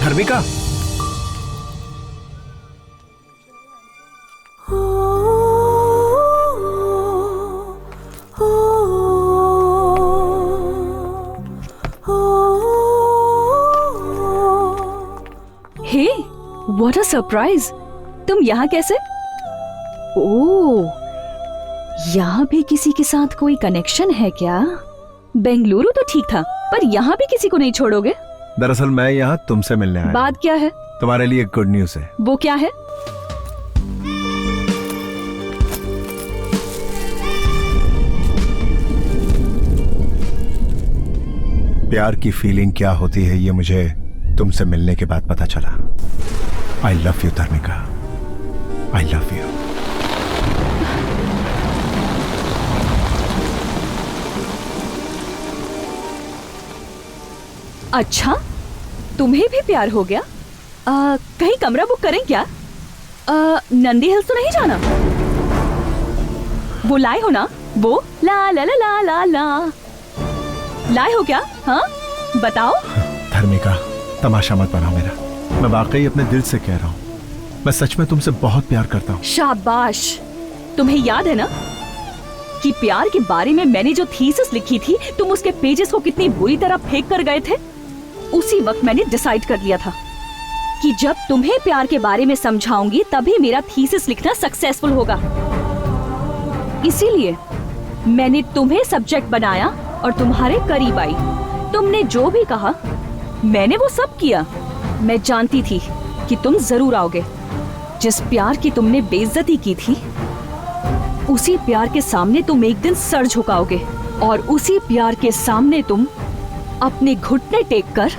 धर्मिका, hey, what a surprise! तुम यहाँ कैसे? ओह, यहाँ भी किसी के साथ कोई कनेक्शन है क्या? बेंगलुरु तो ठीक था, पर यहाँ भी किसी को नहीं छोड़ोगे? दरअसल मैं यहाँ तुमसे मिलने आया। बात क्या है? तुम्हारे लिए गुड न्यूज है। वो क्या है? प्यार की फीलिंग क्या होती है ये मुझे तुमसे मिलने के बाद पता चला। I love you Dharmika, I love you. अच्छा, तुम्हें भी प्यार हो गया? कहीं कमरा बुक करें क्या? नंदी हिल्स तो नहीं जाना? वो लाए हो ना? वो ला ला ला ला ला ला लाए हो क्या? हाँ, बताओ। धर्मिका, तमाशा मत बनाओ मेरा। मैं वाकई अपने दिल से कह रहा हूँ, मैं सच में तुमसे बहुत प्यार करता हूँ। शाबाश। तुम्हें याद है ना कि प्यार के बारे में मैंने जो थीसिस लिखी थी, तुम उसके पेजेस को कितनी बुरी तरह फेंक कर गए थे? उसी वक्त मैंने डिसाइड कर लिया था कि जब तुम्हें प्यार के बारे में समझाऊंगी तभी मेरा थीसिस लिखना सक्सेसफुल होगा। इसीलिए मैंने तुम्हें सब्जेक्ट बनाया और तुम्हारे करीब आई। तुमने जो भी कहा मैंने वो सब किया। मैं जानती थी कि तुम जरूर आओगे। जिस प्यार की तुमने बेइज्जती की थी, उसी प्यार के सामने तुम एक दिन सर झुकाओगे और उसी प्यार के सामने तुम अपने घुटने टेक कर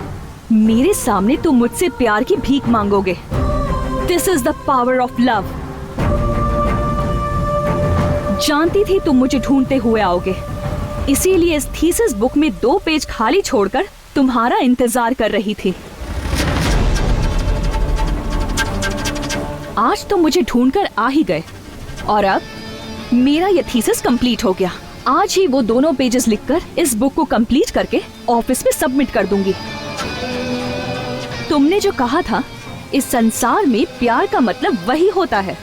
मेरे सामने तुम मुझसे प्यार की भीख मांगोगे। This is the power of love. जानती थी तुम मुझे ढूंढते हुए आओगे, इसीलिए इस थीसिस बुक में 2 पेज खाली छोड़कर तुम्हारा इंतजार कर रही थी। आज तुम मुझे ढूंढकर आ ही गए और अब मेरा यह थीसिस कंप्लीट हो गया। आज ही वो दोनों पेजेस लिखकर इस बुक को कंप्लीट करके ऑफिस में सबमिट कर दूंगी। तुमने जो कहा था, इस संसार में प्यार का मतलब वही होता है।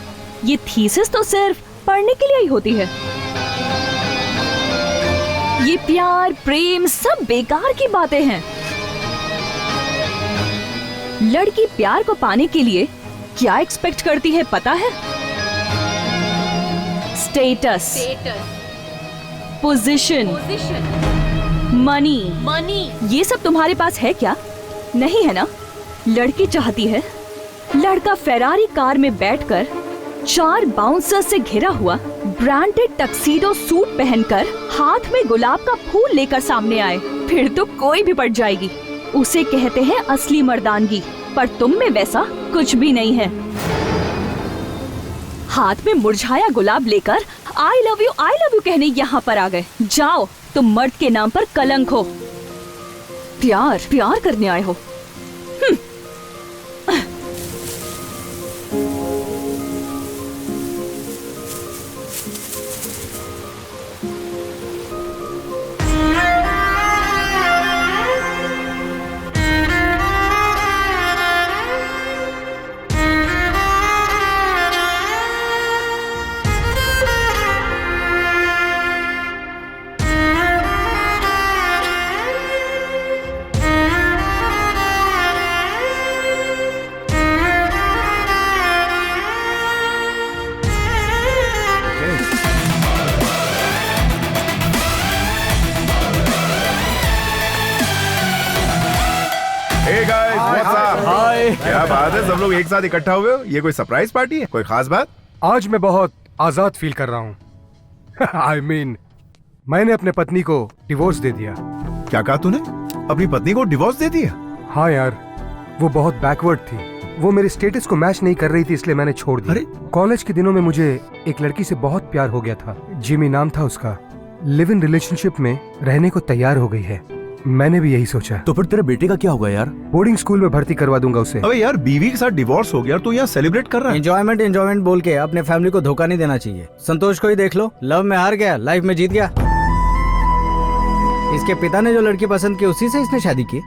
ये थीसिस तो सिर्फ पढ़ने के लिए ही होती है। ये प्यार प्रेम सब बेकार की बातें हैं। लड़की प्यार को पाने के लिए क्या एक्सपेक्ट करती है पता है? Status, position, money. ये सब तुम्हारे पास है क्या? नहीं है ना? लड़की चाहती है लड़का फेरारी कार में बैठकर 4 बाउंसर से घिरा हुआ ब्रांडेड टक्सीडो सूट पहनकर हाथ में गुलाब का फूल लेकर सामने आए। फिर तो कोई भी पट जाएगी। उसे कहते हैं असली मर्दानगी, पर तुम में वैसा कुछ भी नहीं है। हाथ में मुरझाया गुलाब लेकर आई लव यू कहने यहाँ पर आ गए। जाओ, तुम मर्द के नाम पर कलंक हो। प्यार करने आए हो। क्या बात है, सब लोग एक साथ इकट्ठा हुए हो? ये कोई सरप्राइज पार्टी है? कोई खास बात? आज मैं बहुत आजाद फील कर रहा हूँ। I mean, मैंने अपने पत्नी को डिवोर्स दे दिया। क्या कहा तूने? अपनी पत्नी को डिवोर्स दे दिया? हाँ यार, वो बहुत बैकवर्ड थी। वो मेरे स्टेटस को मैच नहीं कर रही थी, इसलिए मैंने छोड़ दिया। कॉलेज के दिनों में मुझे एक लड़की से बहुत प्यार हो गया था। जिमी नाम था उसका। लिव इन रिलेशनशिप में रहने को तैयार हो गई है। मैंने भी यही सोचा। तो फिर तेरे बेटे का क्या होगा यार? बोर्डिंग स्कूल में भर्ती करवा दूंगा उसे। अबे यार, बीवी के साथ डिवोर्स हो गया, तू यहाँ सेलिब्रेट कर रहा है? एंजॉयमेंट बोल के अपने फैमिली को धोखा नहीं देना चाहिए। संतोष को ही देख लो, लव में हार गया, लाइफ में जीत गया। इसके पिता ने जो लड़की पसंद की, उसी से इसने शादी की।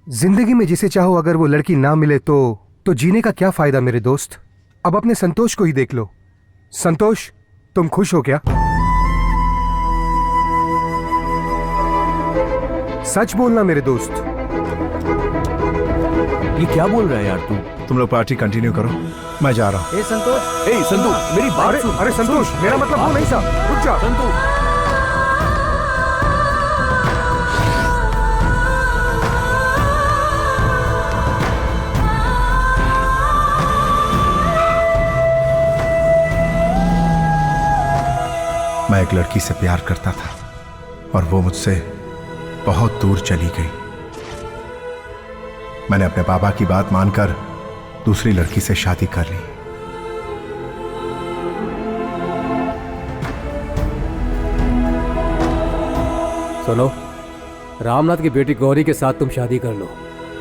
जिंदगी में जिसे चाहो अगर वो लड़की ना मिले तो जीने का क्या फायदा मेरे दोस्त। अब अपने संतोष को ही देख लो। संतोष, तुम खुश हो क्या? सच बोलना मेरे दोस्त। ये क्या बोल रहा है यार तू? तुम लोग पार्टी कंटिन्यू करो, मैं जा रहा हूं। ए संतोष, ए संतू, मेरी बात अरे सुन। अरे संतोष, मेरा मतलब वो नहीं था। रुक जा। संतू, मैं एक लड़की से प्यार करता था और वो मुझसे बहुत दूर चली गई। मैंने अपने पापा की बात मानकर दूसरी लड़की से शादी कर ली। सुनो, रामनाथ की बेटी गौरी के साथ तुम शादी कर लो।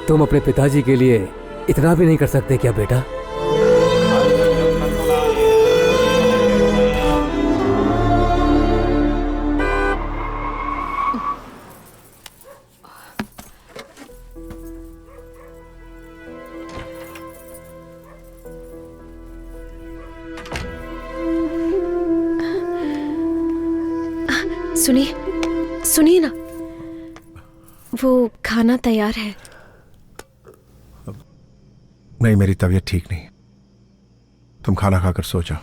तुम अपने पिताजी के लिए इतना भी नहीं कर सकते क्या बेटा? सुनिए सुनिए ना, वो खाना तैयार है। नहीं, मेरी तबीयत ठीक नहीं। तुम खाना खाकर सो जाओ।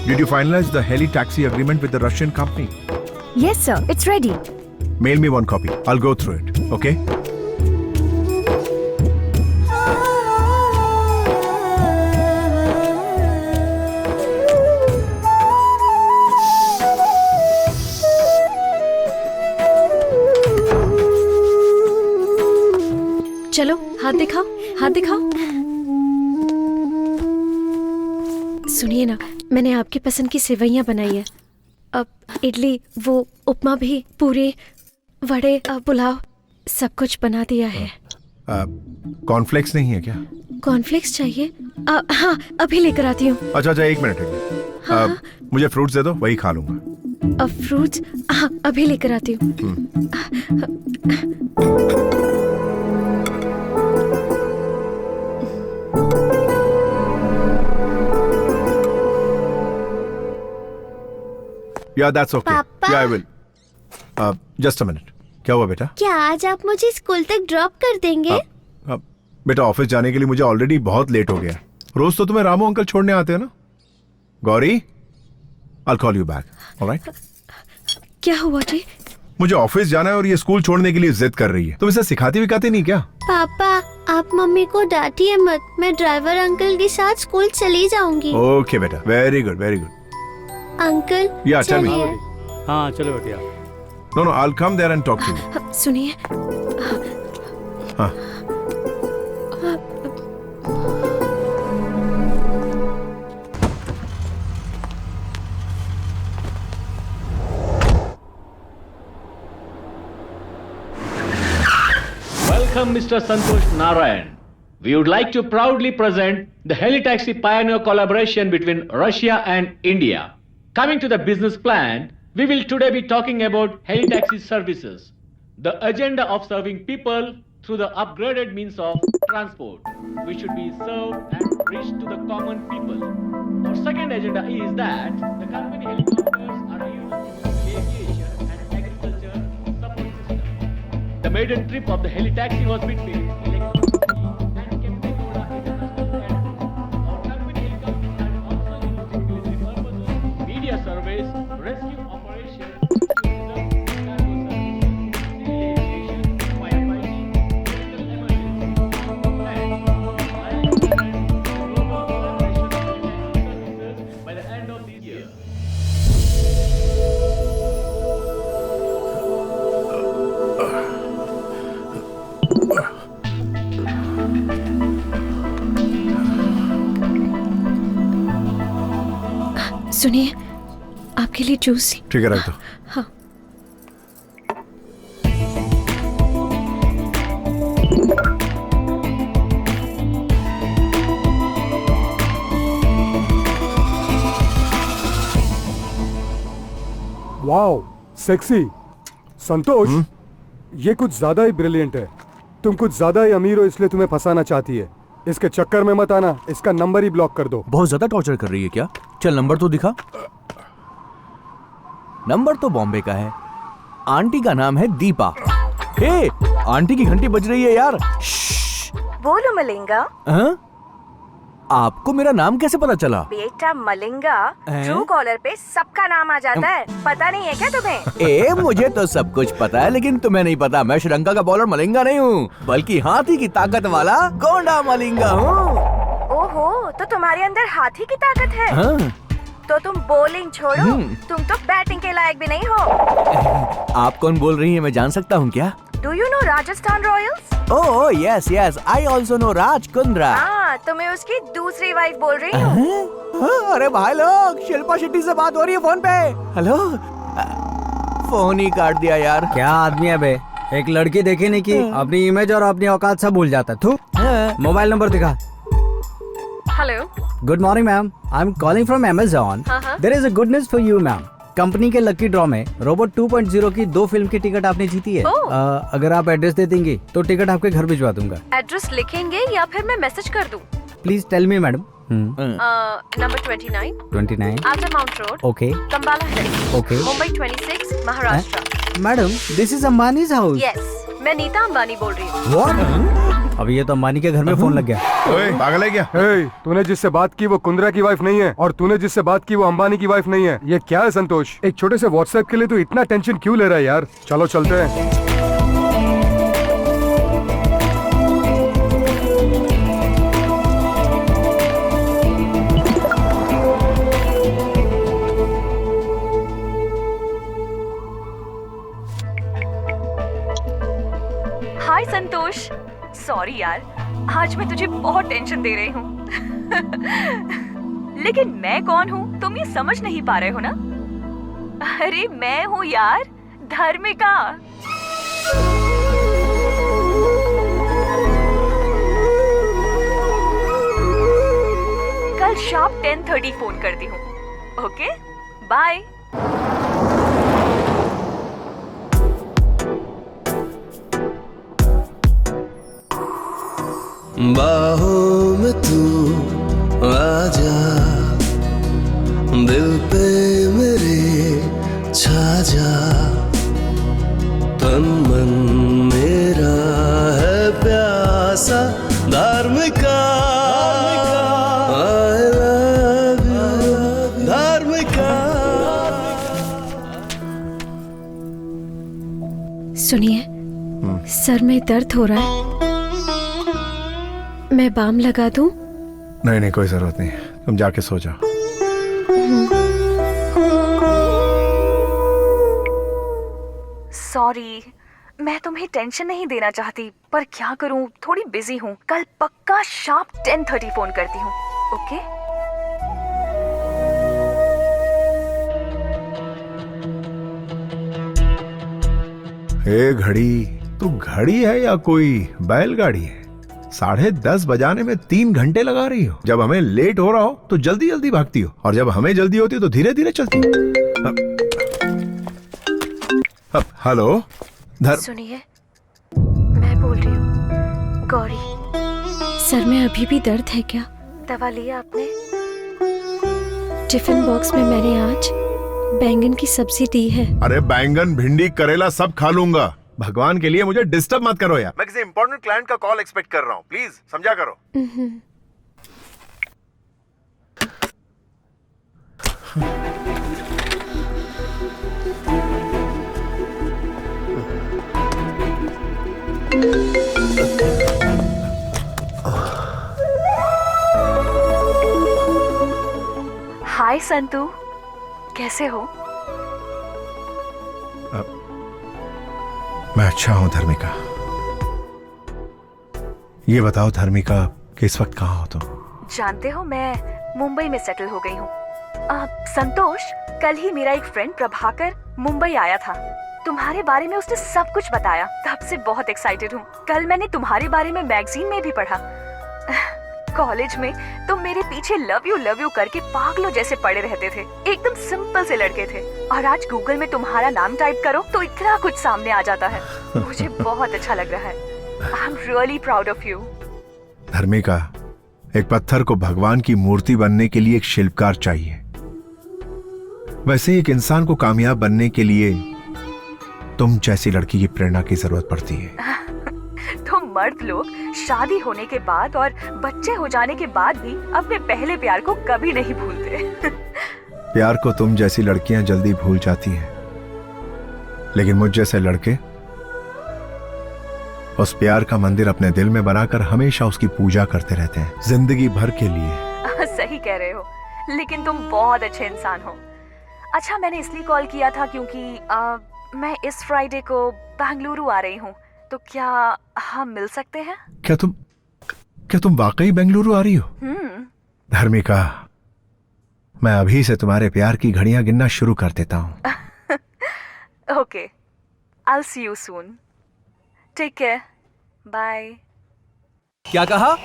Did you finalize the heli taxi agreement with the Russian company? Yes, sir. It's ready. Mail me one copy. I'll go through it. Okay? चलो हाथ दिखाओ, हाथ दिखाओ। सुनिए ना, मैंने आपकी पसंद की सेवइयां बनाई है। अब इडली, वो उपमा भी, पूरी, वड़े, पुलाव, सब कुछ बना दिया है। कॉर्नफ्लेक्स नहीं है क्या? कॉर्नफ्लेक्स चाहिए? हाँ, अभी लेकर आती हूँ। अच्छा, एक मिनट। हाँ। मुझे फ्रूट्स दे दो, वही खा लूंगा। फ्रूट्स? हाँ, अभी लेकर आती हूँ। Yeah, that's okay. पापा? Yeah, I will. Just a minute. क्या हुआ बेटा? क्या आज आप मुझे स्कूल तक ड्रॉप कर देंगे? बेटा, ऑफिस जाने के लिए मुझे ऑलरेडी बहुत लेट हो गया। रोज तो तुम्हें रामू अंकल छोड़ने आते हैं ना। Gauri, I'll call you back. All right? क्या हुआ जी? मुझे ऑफिस जाना है और ये स्कूल छोड़ने के लिए जिद कर रही है। तुम इसे सिखाती विखाती नहीं क्या? पापा, आप मम्मी को डांटिए मत। मैं ड्राइवर अंकल के साथ स्कूल चली जाऊंगी। ओके बेटा, very good, very good. Uncle, Yeah, tell me. चलिए। हाँ चलो बेटिया। No, I'll come there and talk to you. सुनिए, हाँ। Welcome, Mr. Santosh Narayan. We would like to proudly present the Helitaxi Pioneer collaboration between Russia and India. Coming to the business plan, we will today be talking about Helitaxi services, the agenda of serving people through the upgraded means of transport. We should be served and reach to the common people. Our second agenda is that the company helicopters are used in aviation and agriculture support system. The maiden trip of the heli-taxi was between Electricity and Kempegowda International Airport. Our company helicopters are also used in military purposes, media surveys, rescue operations, tourism, cargo services, civil aviation, firefighting, medical emergency, and global collaboration services by the end of this year. सुनिए, आपके लिए juice. ठीक है, रख दो। हाँ। Wow, sexy. संतोष, ये कुछ ज्यादा ही ब्रिलियंट है। तुम कुछ ज्यादा ही अमीर हो, इसलिए तुम्हें फंसाना चाहती है। इसके चक्कर में मत आना, इसका नंबर ही ब्लॉक कर दो। बहुत ज्यादा टॉर्चर कर रही है क्या? चल नंबर तो दिखा। नंबर तो बॉम्बे का है। आंटी का नाम है दीपा। हे, आंटी की घंटी बज रही है यार। बोलो मलिंगा। हाँ? आपको मेरा नाम कैसे पता चला? बेटा मलिंगा, ट्रू कॉलर पे सबका नाम आ जाता है। पता नहीं है क्या तुम्हें? ए, मुझे तो सब कुछ पता है, लेकिन तुम्हें नहीं पता। मैं श्रीलंका का बॉलर मलिंगा नहीं हूँ, बल्कि हाथी की ताकत वाला गोंडा मलिंगा हूँ। ओहो, तो तुम्हारे अंदर हाथी की ताकत है। हाँ? तो तुम बॉलिंग छोड़ो, तुम तो बैटिंग के लायक भी नहीं हो। आप कौन बोल रही हैं, मैं जान सकता हूँ क्या? Do you know Rajasthan Royals? Oh yes yes, I also know Raj Kundra. हाँ, तो मैं उसकी दूसरी वाइफ बोल रही हूँ। अरे भाई लोग, शिल्पा शेट्टी से बात हो रही है फोन पे। हेलो, फोन ही काट दिया यार। क्या आदमी है बे, एक लड़की देखी नहीं की अपनी इमेज और अपनी औकात सब भूल जाता है। तू मोबाइल नंबर दिखा। Hello, good morning ma'am, I am calling from Amazon. There is a good news for you ma'am. Company के लकी ड्रॉ में रोबोट 2.0 की 2 फिल्म की टिकट आपने जीती है। अगर आप एड्रेस दे देंगी तो टिकट आपके घर भिजवा दूंगा। एड्रेस लिखेंगे या फिर मैं मैसेज कर दूं? Please tell me madam. Number 29 after mount road, okay Cumballa hills, okay Mumbai 26, Maharashtra. Madam, this is Ambani's house. Yes, मैं नीता अंबानी बोल रही हूँ। व्हाट? अभी ये तो अंबानी के घर में फोन लग गया। ओए, पागल है क्या? तूने जिससे बात की वो कुंद्रा की वाइफ नहीं है, और तूने जिससे बात की वो अंबानी की वाइफ नहीं है। ये क्या है संतोष? एक छोटे से व्हाट्सएप के लिए तू इतना टेंशन क्यों ले रहा है यार? चलो चलते हैं। हाय संतोष, सॉरी यार, आज मैं तुझे बहुत टेंशन दे रही हूँ। लेकिन मैं कौन हूँ तुम ये समझ नहीं पा रहे हो ना? अरे मैं हूँ यार, धर्मिका। कल शाम 10:30 फोन करती हूँ। Okay, bye. बाहों में तू आजा, दिल पे मेरे छा जा, तन मन मेरा है प्यासा धार्मिका। I love you, धार्मिका। सुनिए, सर में दर्द हो रहा है, मैं बाम लगा दूं? नहीं नहीं, कोई जरूरत नहीं, तुम जाके सो जाओ। सॉरी, मैं तुम्हें टेंशन नहीं देना चाहती, पर क्या करूं, थोड़ी बिजी हूं। कल पक्का शार्प 10:30 फोन करती हूं। ओके? ए घड़ी, तू घड़ी है या कोई बैलगाड़ी है? 10:30 बजाने में 3 घंटे लगा रही हो। जब हमें लेट हो रहा हो तो जल्दी जल्दी भागती हो, और जब हमें जल्दी होती हो तो धीरे धीरे चलती हो। हेलो सुनिए, मैं बोल रही हूँ गौरी। सर में अभी भी दर्द है क्या? दवा लिया आपने? टिफिन बॉक्स में मैंने आज बैंगन की सब्जी दी है। अरे बैंगन, भिंडी, करेला सब खा लूंगा। भगवान के लिए मुझे डिस्टर्ब मत करो यार। मैं किसी इंपॉर्टेंट क्लाइंट का कॉल एक्सपेक्ट कर रहा हूँ, प्लीज समझा करो। हाय संतू, कैसे हो? मैं अच्छा हूं धर्मिका। ये बताओ धर्मिका कि इस वक्त कहाँ हो तुम? जानते हो मैं मुंबई में सेटल हो गई हूँ। संतोष, कल ही मेरा एक फ्रेंड प्रभाकर मुंबई आया था। तुम्हारे बारे में उसने सब कुछ बताया, तब से बहुत एक्साइटेड हूँ। कल मैंने तुम्हारे बारे में मैगजीन में भी पढ़ा। कॉलेज में तुम मेरे पीछे लव यू करके पागलों जैसे पड़े रहते थे। एकदम सिंपल से लड़के थे, और आज गूगल में तुम्हारा नाम टाइप करो तो इतना कुछ सामने आ जाता है। मुझे बहुत अच्छा लग रहा है। I am really proud of you. Dharmika, एक पत्थर को भगवान की मूर्ति बनने के लिए एक शिल्पकार चाहिए, वैसे ही एक इंसान को कामयाब बनने के लिए तुम जैसी लड़की की प्रेरणा की जरूरत पड़ती है। तो मर्द लोग शादी होने के बाद और बच्चे हो जाने के बाद भी अपने पहले प्यार को कभी नहीं भूलते। प्यार को तुम जैसी लड़कियां जल्दी भूल जाती हैं, लेकिन मुझ जैसे लड़के उस प्यार का मंदिर अपने दिल में बनाकर हमेशा उसकी पूजा करते रहते हैं, जिंदगी भर के लिए। सही कह रहे हो, लेकिन तुम बहुत अच्छे इंसान हो। अच्छा, मैंने इसलिए कॉल किया था क्योंकि मैं इस फ्राइडे को बेंगलुरु आ रही हूँ, तो क्या हम मिल सकते हैं? क्या तुम वाकई बेंगलुरु आ रही हो? धर्मिका, मैं अभी से तुम्हारे प्यार की घड़ियां गिनना शुरू कर देता हूँ। Okay, I will see you soon. Take care, bye. क्या कहा?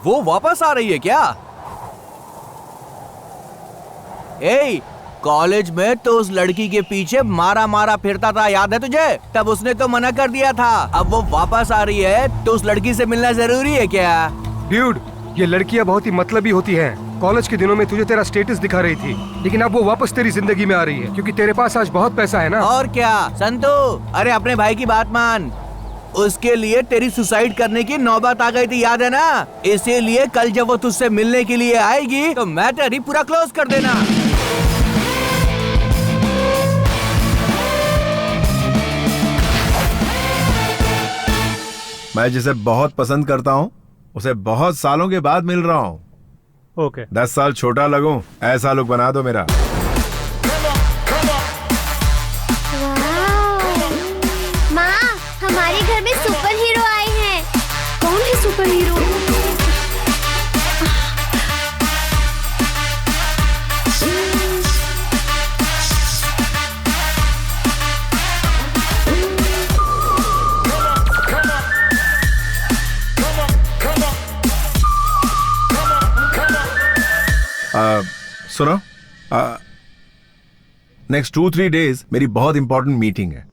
वो वापस आ रही है क्या? ए, कॉलेज में तो उस लड़की के पीछे मारा फिरता था, याद है तुझे? तब उसने तो मना कर दिया था। अब वो वापस आ रही है तो उस लड़की से मिलना जरूरी है क्या? ड्यूड, ये लड़कियां बहुत ही मतलबी होती हैं। कॉलेज के दिनों में तुझे तेरा स्टेटस दिखा रही थी, लेकिन अब वो वापस तेरी जिंदगी में आ रही है क्योंकि तेरे पास आज बहुत पैसा है ना। और क्या संतू, अरे अपने भाई की बात मान। उसके लिए तेरी सुसाइड करने की नौबत आ गई थी, याद है ना? इसीलिए कल जब वो तुझसे मिलने के लिए आएगी तो मैटर ही पूरा क्लोज कर देना। मैं जिसे बहुत पसंद करता हूँ उसे बहुत सालों के बाद मिल रहा हूँ। ओके। 10 साल छोटा लगूं, ऐसा लुक बना दो मेरा। माँ, हमारे घर में सुपर हीरो आए हैं। कौन है सुपर हीरो? सुनो, नेक्स्ट 2-3 डेज मेरी बहुत इंपॉर्टेंट मीटिंग है,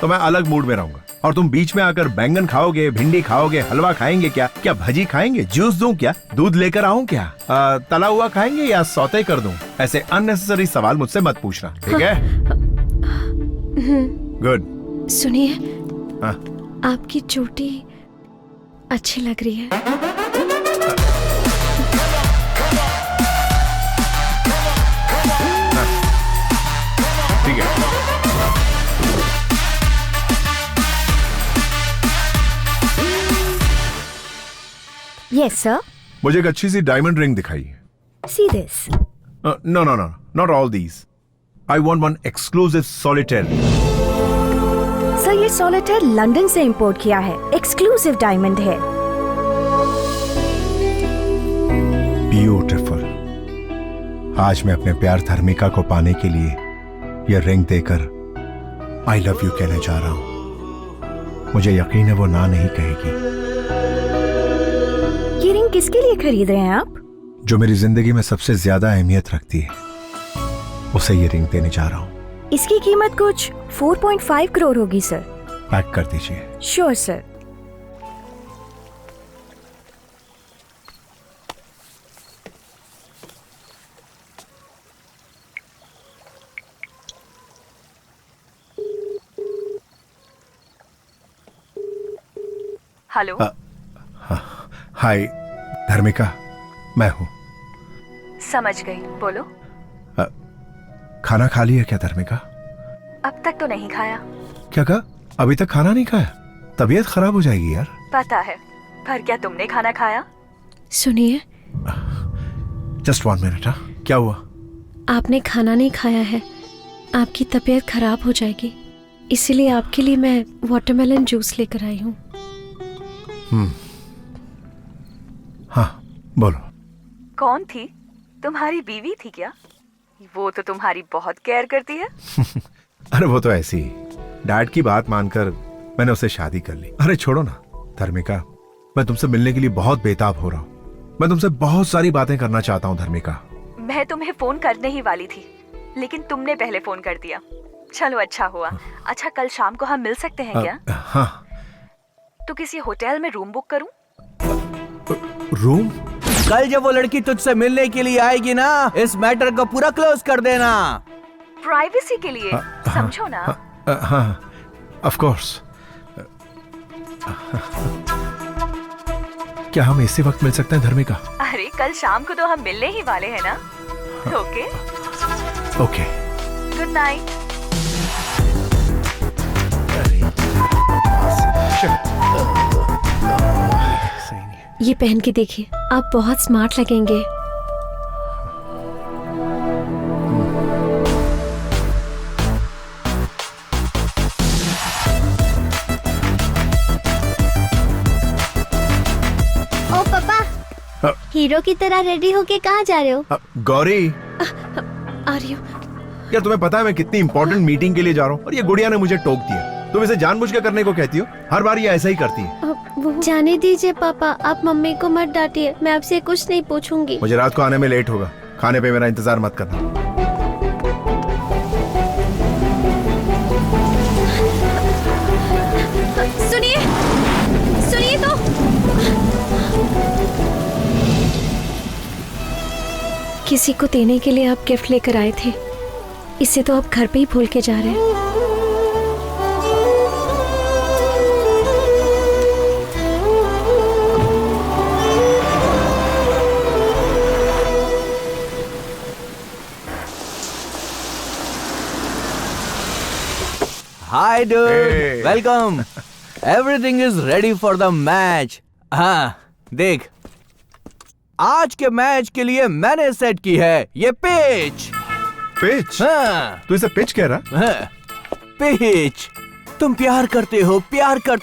तो मैं अलग मूड में रहूंगा। और तुम बीच में आकर बैंगन खाओगे, भिंडी खाओगे, हलवा खाएंगे क्या भजी खाएंगे, जूस दूं क्या, दूध लेकर आऊं क्या, तला हुआ खाएंगे या सौते कर दूं? ऐसे अननेसेसरी सवाल मुझसे मत पूछना, ठीक है? गुड। सुनिए, आपकी चोटी अच्छी लग रही है। ठीक है। Yes, sir. मुझे एक अच्छी सी डायमंड रिंग दिखाइए। See this. No, not all these. I want one exclusive solitaire. Sir, ये सॉलिटेयर लंदन से इंपोर्ट किया है, एक्सक्लूसिव डायमंड है। ब्यूटीफुल। आज मैं अपने प्यार धर्मिका को पाने के लिए यह रिंग देकर आई लव यू कहने जा रहा हूं। मुझे यकीन है वो ना नहीं कहेगी। ये रिंग किसके लिए खरीद रहे हैं आप? जो मेरी जिंदगी में सबसे ज्यादा अहमियत रखती है, उसे ये रिंग देने जा रहा हूं। इसकी कीमत कुछ 4.5 करोड़ होगी सर। पैक कर दीजिए। Sure sir. हेलो। हाय धर्मिका, मैं हूँ। समझ गई, बोलो। खाना खा लिया क्या धर्मिका? अब तक तो नहीं खाया। क्या कहा? अभी तक खाना नहीं खाया? तबीयत खराब हो जाएगी यार। पता है, पर क्या तुमने खाना खाया? सुनिए, जस्ट 1 मिनट। क्या हुआ? आपने खाना नहीं खाया है, आपकी तबीयत खराब हो जाएगी, इसीलिए आपके लिए मैं वाटरमेलन जूस लेकर आई हूँ। हाँ बोलो। कौन थी? तुम्हारी बीवी थी क्या? वो तो तुम्हारी बहुत केयर करती है। अरे वो तो ऐसी ही, डैड की बात मानकर मैंने उससे शादी कर ली। अरे छोड़ो ना धर्मिका, मैं तुमसे मिलने के लिए बहुत बेताब हो रहा हूँ। मैं तुमसे बहुत सारी बातें करना चाहता हूँ धर्मिका। मैं तुम्हें फोन करने ही वाली थी, लेकिन तुमने पहले फोन कर दिया। चलो अच्छा हुआ। अच्छा, कल शाम को हम मिल सकते हैं क्या? हाँ। तो किसी होटल में रूम बुक करूं? रूम? कल जब वो लड़की तुझसे मिलने के लिए आएगी ना, इस मैटर को पूरा क्लोज कर देना। प्राइवेसी के लिए, समझो ना। हाँ, ऑफ कोर्स। क्या हम इसी वक्त मिल सकते हैं धर्मिका? अरे कल शाम को तो हम मिलने ही वाले हैं ना। Okay okay, good night. ये पहन के देखिए, आप बहुत स्मार्ट लगेंगे। ओ पापा, हीरो की तरह रेडी होके कहाँ जा रहे हो? गौरी, आ रही हूँ। क्या तुम्हें पता है मैं कितनी इंपॉर्टेंट मीटिंग के लिए जा रहा हूँ और ये गुड़िया ने मुझे टोक दिया? तुम इसे जानबूझ के करने को कहती हो? हर बार ये ऐसा ही करती है। जाने दीजिए पापा, आप मम्मी को मत डांटिए, मैं आपसे कुछ नहीं पूछूंगी। मुझे रात को आने में लेट होगा, खाने पे मेरा इंतजार मत करना। सुनिए, सुनिए तो। किसी को देने के लिए आप गिफ्ट लेकर आए थे, इसे तो आप घर पे ही भूल के जा रहे हैं। Hi dude, welcome. Everything is ready for the match. हाँ, देख, आज के मैच के लिए मैंने सेट की है ये पिच। पिच? हाँ। तू इसे पिच कह रहा? हाँ, पिच। तुम प्यार करते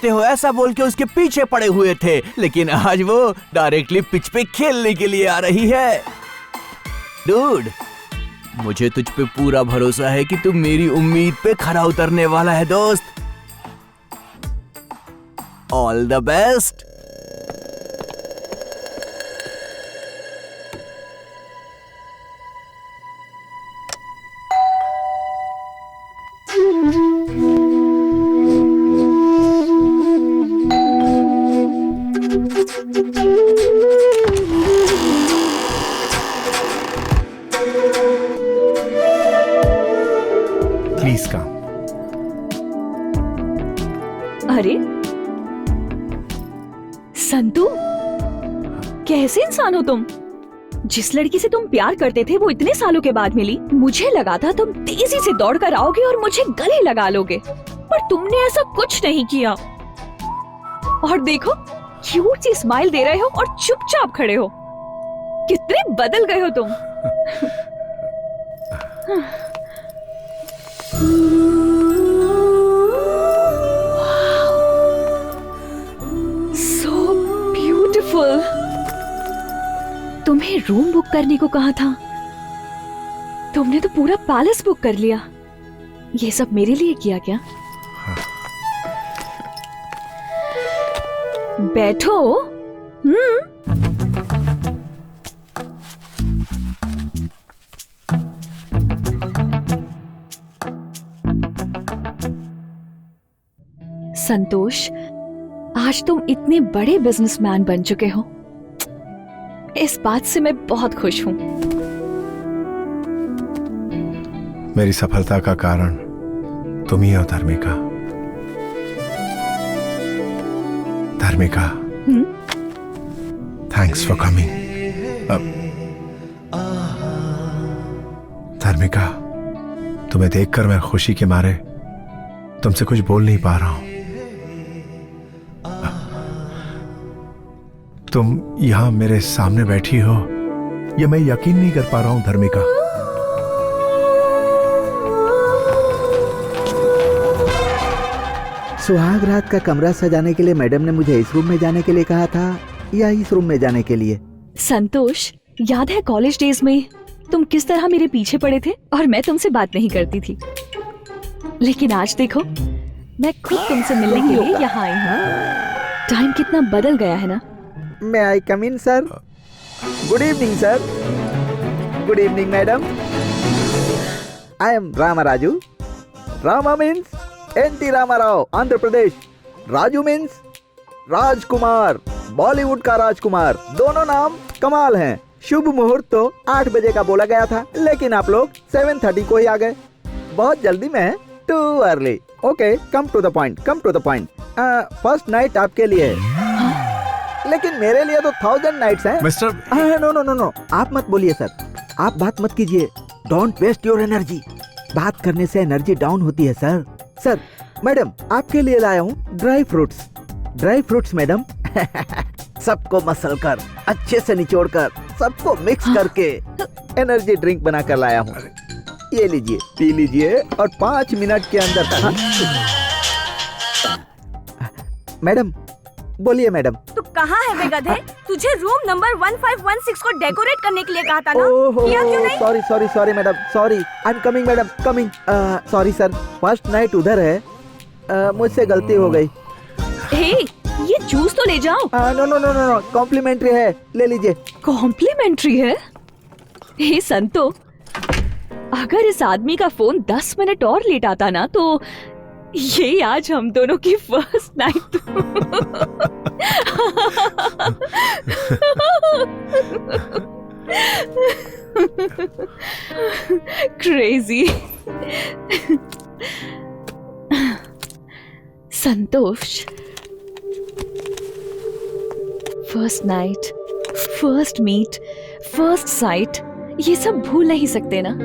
हो ऐसा बोल के उसके पीछे पड़े हुए थे, लेकिन आज वो डायरेक्टली पिच पे खेलने के लिए आ रही है। डूड, मुझे तुझ पे पूरा भरोसा है कि तू मेरी उम्मीद पे खरा उतरने वाला है दोस्त। All the best. Please come. अरे संतू, कैसे इंसान हो तुम? जिस लड़की से तुम प्यार करते थे वो इतने सालों के बाद मिली। मुझे लगा था तुम तेजी से दौड़ कर आओगे और मुझे गले लगा लोगे, पर तुमने ऐसा कुछ नहीं किया। और देखो, क्यूट सी स्माइल दे रहे हो और चुपचाप खड़े हो। कितने बदल गए हो तुम। So beautiful. तुम्हें रूम बुक करने को कहा था, तुमने तो पूरा पैलेस बुक कर लिया। ये सब मेरे लिए किया क्या? बैठो। संतोष, आज तुम इतने बड़े बिजनेसमैन बन चुके हो, इस बात से मैं बहुत खुश हूं। मेरी सफलता का कारण तुम ही हो धर्मिका। धार्मिका, थैंक्स फॉर कमिंग। धार्मिका, तुम्हें देखकर मैं खुशी के मारे तुमसे कुछ बोल नहीं पा रहा हूं। तुम यहां मेरे सामने बैठी हो, यह मैं यकीन नहीं कर पा रहा हूं धार्मिका। सुहाग रात का कमरा सजाने के लिए मैडम ने मुझे इस रूम में जाने के लिए कहा था या इस रूम में जाने के लिए? संतोष, याद है कॉलेज डेज में तुम किस तरह मेरे पीछे पड़े थे और मैं तुमसे बात नहीं करती थी, लेकिन आज देखो मैं खुद तुमसे मिलने के लिए यहाँ आई हूँ। टाइम कितना बदल गया है ना। May I come in sir? Good evening sir. Good evening madam. I am Ramaraju. Rama means NT Ramarao, Andhra Pradesh. Raju means Rajkumar, Bollywood का राजकुमार। दोनों नाम कमाल हैं। शुभ मुहूर्त तो 8 बजे का बोला गया था, लेकिन आप लोग 7:30 को ही आ गए। बहुत जल्दी में too early. Okay, come to the point, come to the point. First night आपके लिए है, लेकिन मेरे लिए तो 1000 नाइट्स हैं। Mister no no no no, आप मत बोलिए सर। आप बात मत कीजिए। Don't waste your energy. बात करने से एनर्जी डाउन होती है सर। सर, मैडम आपके लिए लाया हूँ dry fruits. Dry fruits madam. सबको मसल कर, अच्छे से निचोड़ कर, सबको मिक्स करके एनर्जी ड्रिंक बना कर लाया हूँ। ये लीजिए, पी लीजिए और 5 मिनट के अंदर। मैडम बोलिए मैडम। तू कहाँ है बे गधे? तुझे रूम नंबर 1516 को डेकोरेट करने के लिए कहा था ना? किया क्यों नहीं? Sorry sorry sorry madam, sorry. I am coming madam, coming. Sorry sir, first night उधर है। मुझसे गलती हो गई। हे, ये जूस तो ले जाओ। No no no no, complimentary है, ले लीजिए। कॉम्प्लीमेंट्री है? हे संतो, अगर इस आदमी का फोन 10 मिनट और लेट आता ना तो ये आज हम दोनों की first night. Crazy. Santosh, first night, first meet, first sight, ये सब भूल नहीं सकते ना।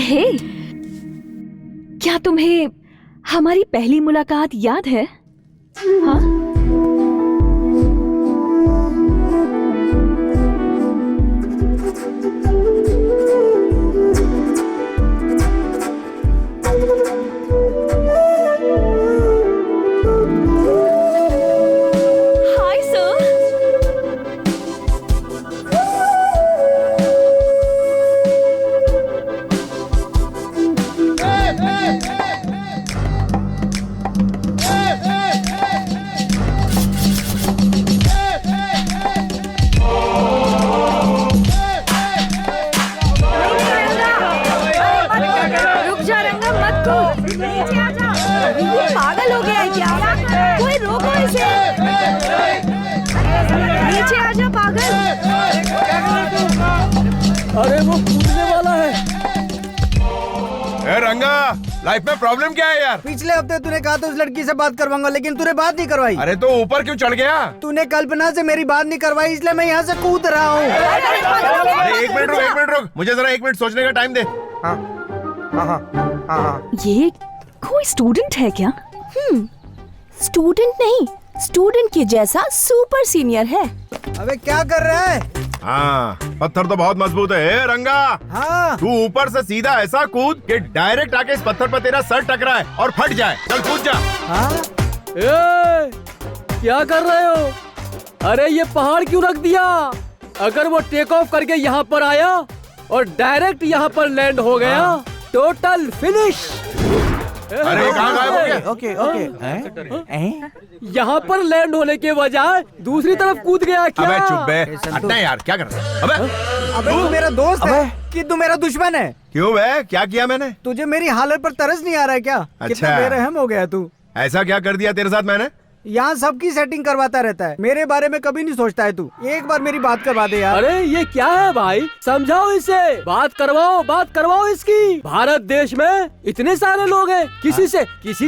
हे, क्या तुम्हें हमारी पहली मुलाकात याद है? हाँ? Hi sir. रुक जा रंगा, मत कूद। नीचे आ जा। ये पागल हो गया है क्या? कोई रोको इसे। नीचे आ जा पागल। अरे वो कूदने वाला है। ए रंगा, लाइफ में प्रॉब्लम क्या है यार? पिछले हफ्ते तूने कहा था उस लड़की से बात करवाऊंगा, लेकिन तूने बात नहीं करवाई। अरे तो ऊपर क्यों चढ़ गया? तूने कल्पना से मेरी बात नहीं करवाई, इसलिए मैं यहाँ से कूद रहा हूँ। अरे एक मिनट रुक, मुझे जरा 1 मिनट सोचने का टाइम दे। ये कोई स्टूडेंट है क्या? स्टूडेंट नहीं, स्टूडेंट के जैसा सुपर सीनियर है। अबे क्या कर रहा है? हाँ, पत्थर तो बहुत मजबूत है। ए रंगा, हाँ, तू ऊपर से सीधा ऐसा कूद कि डायरेक्ट आके इस पत्थर पर तेरा सर टकराए और फट जाए। चल कूद जा। हाँ? ए, क्या कर रहे हो? अरे ये पहाड़ क्यों रख दिया? अगर वो टेक ऑफ करके यहाँ पर आया और डायरेक्ट यहाँ पर लैंड हो गया, टोटल फिनिश। अरे कहाँ गायब हो गया? Okay okay. यहाँ पर लैंड होने के बजाय दूसरी तरफ कूद गया क्या? अबे चुप बे, हटना यार, क्या कर रहा है? अबे तू मेरा दोस्त है कि तू मेरा दुश्मन है? क्यों बे, क्या किया मैंने? तुझे मेरी हालत पर तरस नहीं आ रहा है क्या? अच्छा। कितना बेरहम हो गया तू। ऐसा क्या कर दिया तेरे साथ मैंने? यहाँ सबकी सेटिंग करवाता रहता है, मेरे बारे में कभी नहीं सोचता है तू। एक बार मेरी बात करवा दे यार। अरे ये क्या है भाई, समझाओ इसे, बात करवाओ इसकी। भारत देश में इतने सारे लोग हैं, किसी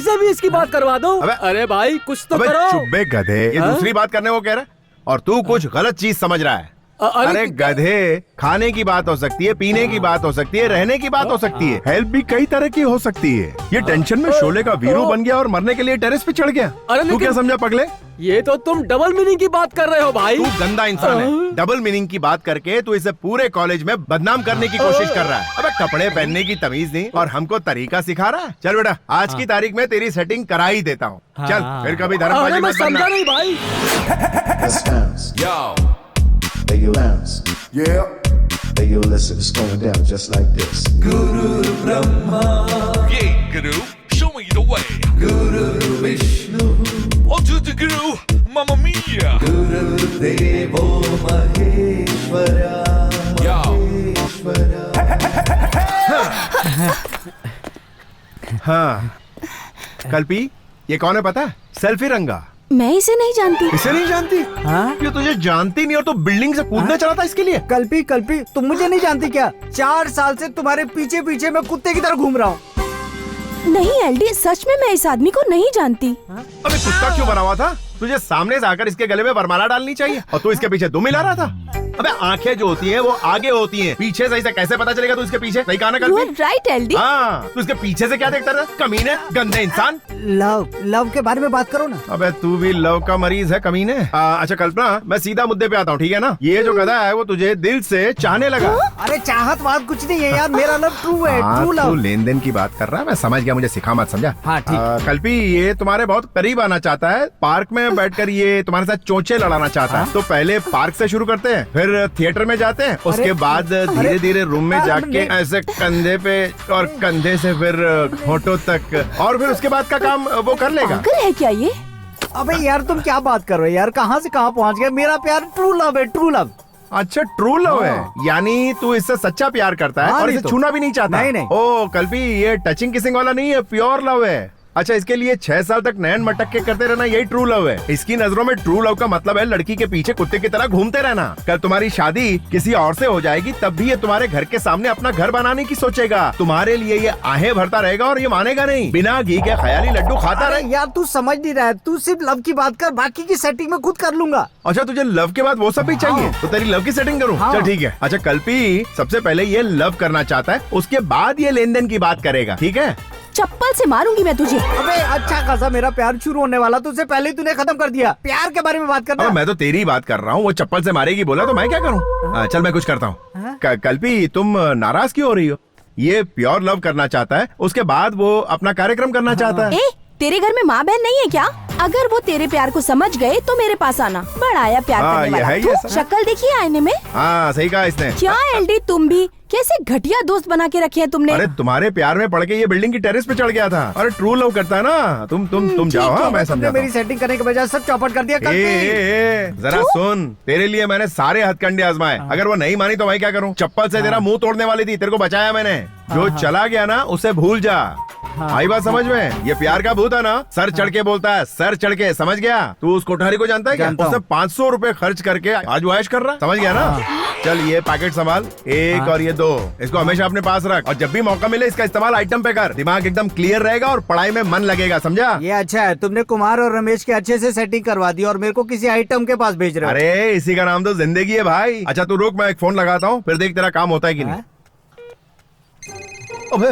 से भी इसकी बात करवा दो। अरे भाई कुछ तो करो। चुप बे गधे, ये दूसरी बात करने को कह रहा है और तू कुछ गलत चीज समझ रहा है। अरे गधे, खाने की बात हो सकती है, पीने की बात हो सकती है, रहने की बात हो सकती है, हेल्प भी कई तरह की हो सकती है। ये टेंशन में शोले का वीरू बन गया और मरने के लिए टेरेस पे चढ़ गया। तू क्या समझा पगले? ये तो तुम डबल मीनिंग की बात कर रहे हो भाई। तू गंदा इंसान है। डबल मीनिंग की बात करके तू इसे पूरे कॉलेज में बदनाम करने की कोशिश कर रहा है। अबे कपड़े पहनने की तमीज नहीं और हमको तरीका सिखा रहा है। चल बेटा, आज की तारीख में तेरी सेटिंग करा ही देता हूँ। चल फिर कभी धर्मबाजी मत करना। नहीं भाई। They you bounce. Yeah. They you listen. It's going down just like this. Guru Brahma. Yeah, Guru. Show me the way. Guru Vishnu. On to the Guru. Mamma Mia. Guru Devo Maheshwara. हाँ, कल्पी, ये कौन है पता है? Selfie रंगा। मैं इसे नहीं जानती। इसे नहीं जानती? हाँ? ये तुझे जानती नहीं और तू बिल्डिंग से कूदने चला था इसके लिए? कल्पी तुम मुझे नहीं जानती क्या? 4 साल से तुम्हारे पीछे पीछे मैं कुत्ते की तरह घूम रहा हूँ। नहीं एलडी, सच में मैं इस आदमी को नहीं जानती। अबे कुत्ता क्यों बना हुआ था? तुझे सामने से आकर इसके गले में वरमाला डालनी चाहिए और तू इसके पीछे दुम मिला रहा था। अबे आंखें जो होती हैं वो आगे होती हैं, पीछे से इसे कैसे पता चलेगा तू इसके पीछे? सही कहा ना कल्पी? Right LD. हाँ, तू इसके पीछे से क्या देखता रहा? कमीने, गंदे इंसान। लव के बारे में बात करो ना। अबे तू भी लव का मरीज है कमीने। अच्छा कल्पना, मैं सीधा मुद्दे पे आता हूँ, ठीक है ना? ये जो गधा है वो तुझे दिल से चाहने लगा। अरे चाहत बात कुछ नहीं है यार, मेरा लव ट्रू है, ट्रू लव। तू लेन देन की बात कर रहा है, मैं समझ गया, मुझे सिखा मत, समझा? हाँ ठीक। कल्पी, ये तुम्हारे बहुत करीब आना चाहता है, पार्क में बैठकर ये तुम्हारे साथ चोंचे लड़ाना चाहता है। तो पहले पार्क से शुरू करते हैं, फिर थिएटर में जाते हैं, उसके बाद धीरे धीरे रूम में जाके ऐसे कंधे पे और कंधे से फिर होठों तक, और फिर उसके बाद का काम वो कर लेगा। पागल है क्या ये? अबे यार तुम क्या बात कर रहे हो यार, कहाँ से कहाँ पहुँच गए? मेरा प्यार ट्रू लव है, ट्रू लव। अच्छा ट्रू लव है, यानी तू इससे सच्चा प्यार करता है और इसे छूना भी नहीं चाहता। नहीं। ओ कल्पी, ये टचिंग किसिंग वाला नहीं है, प्योर लव है। अच्छा, इसके लिए 6 साल तक नैन मटक के करते रहना, यही ट्रू लव है। इसकी नजरों में ट्रू लव का मतलब है लड़की के पीछे कुत्ते की तरह घूमते रहना। कल तुम्हारी शादी किसी और से हो जाएगी तब भी ये तुम्हारे घर के सामने अपना घर बनाने की सोचेगा, तुम्हारे लिए ये आहें भरता रहेगा और ये मानेगा नहीं, बिना घी के ख्याली लड्डू खाता रहे। यार तू समझ नहीं रहा है, तू सिर्फ लव की बात कर, बाकी की सेटिंग में खुद कर लूंगा। अच्छा, तुझे लव के बाद वो सब भी चाहिए? तो तेरी लव की सेटिंग करूँ? चल ठीक है। अच्छा कल्पी, सबसे पहले ये लव करना चाहता है, उसके बाद ये लेन देन की बात करेगा, ठीक है? चप्पल से मारूंगी मैं तुझे। अबे अच्छा खासा मेरा प्यार शुरू होने वाला, तुझसे पहले ही तूने खत्म कर दिया। प्यार के बारे में बात करना। मैं तो तेरी बात कर रहा हूँ, वो चप्पल से मारेगी बोला तो मैं क्या करूँ? चल मैं कुछ करता हूँ। कल्पी, तुम नाराज क्यों हो रही हो? ये प्योर लव करना चाहता है, उसके बाद वो अपना कार्यक्रम करना चाहता है। तेरे घर में माँ बहन नहीं है क्या? अगर वो तेरे प्यार को समझ गए तो मेरे पास आना, बड़ा आया प्यार करने वाला। शक्ल देखिए आईने में। हाँ सही कहा इसने। क्या एलडी, तुम भी कैसे घटिया दोस्त बना के रखे हैं तुमने? अरे तुम्हारे प्यार में पड़ के ये बिल्डिंग की टेरेस पे चढ़ गया था। अरे ट्रू लव करता है ना। तुम जाओ। हाँ मैं समझा। मेरी सेटिंग करने के बजाय सब चौपट कर दिया। जरा सुन, तेरे लिए मैंने सारे हथकंडे आजमाए, अगर वो नहीं मानी तो मैं क्या करूँ? चप्पल से तेरा मुंह तोड़ने वाली थी, तेरे को बचाया मैंने। जो चला गया ना उसे भूल जा। आई बात समझ में? ये प्यार का भूत है ना, सर चढ़ के बोलता है, सर चढ़ के, समझ गया? तू उस कोठारी को जानता है क्या? उसने 500 रुपए खर्च करके आज वो ऐश कर रहा, समझ गया ना? चल ये पैकेट संभाल, 1 और ये 2, इसको हमेशा अपने पास रख और जब भी मौका मिले इसका इस्तेमाल आइटम पे कर। दिमाग एकदम क्लियर रहेगा और पढ़ाई में मन लगेगा, समझा? ये अच्छा है, तुमने कुमार और रमेश के अच्छे से सेटिंग करवा दी और मेरे को किसी आइटम के पास भेज रहे हो। अरे इसी का नाम तो जिंदगी है भाई। अच्छा तू रुक, मैं एक फोन लगाता हूँ, फिर देख तेरा काम होता है कि नहीं। अबे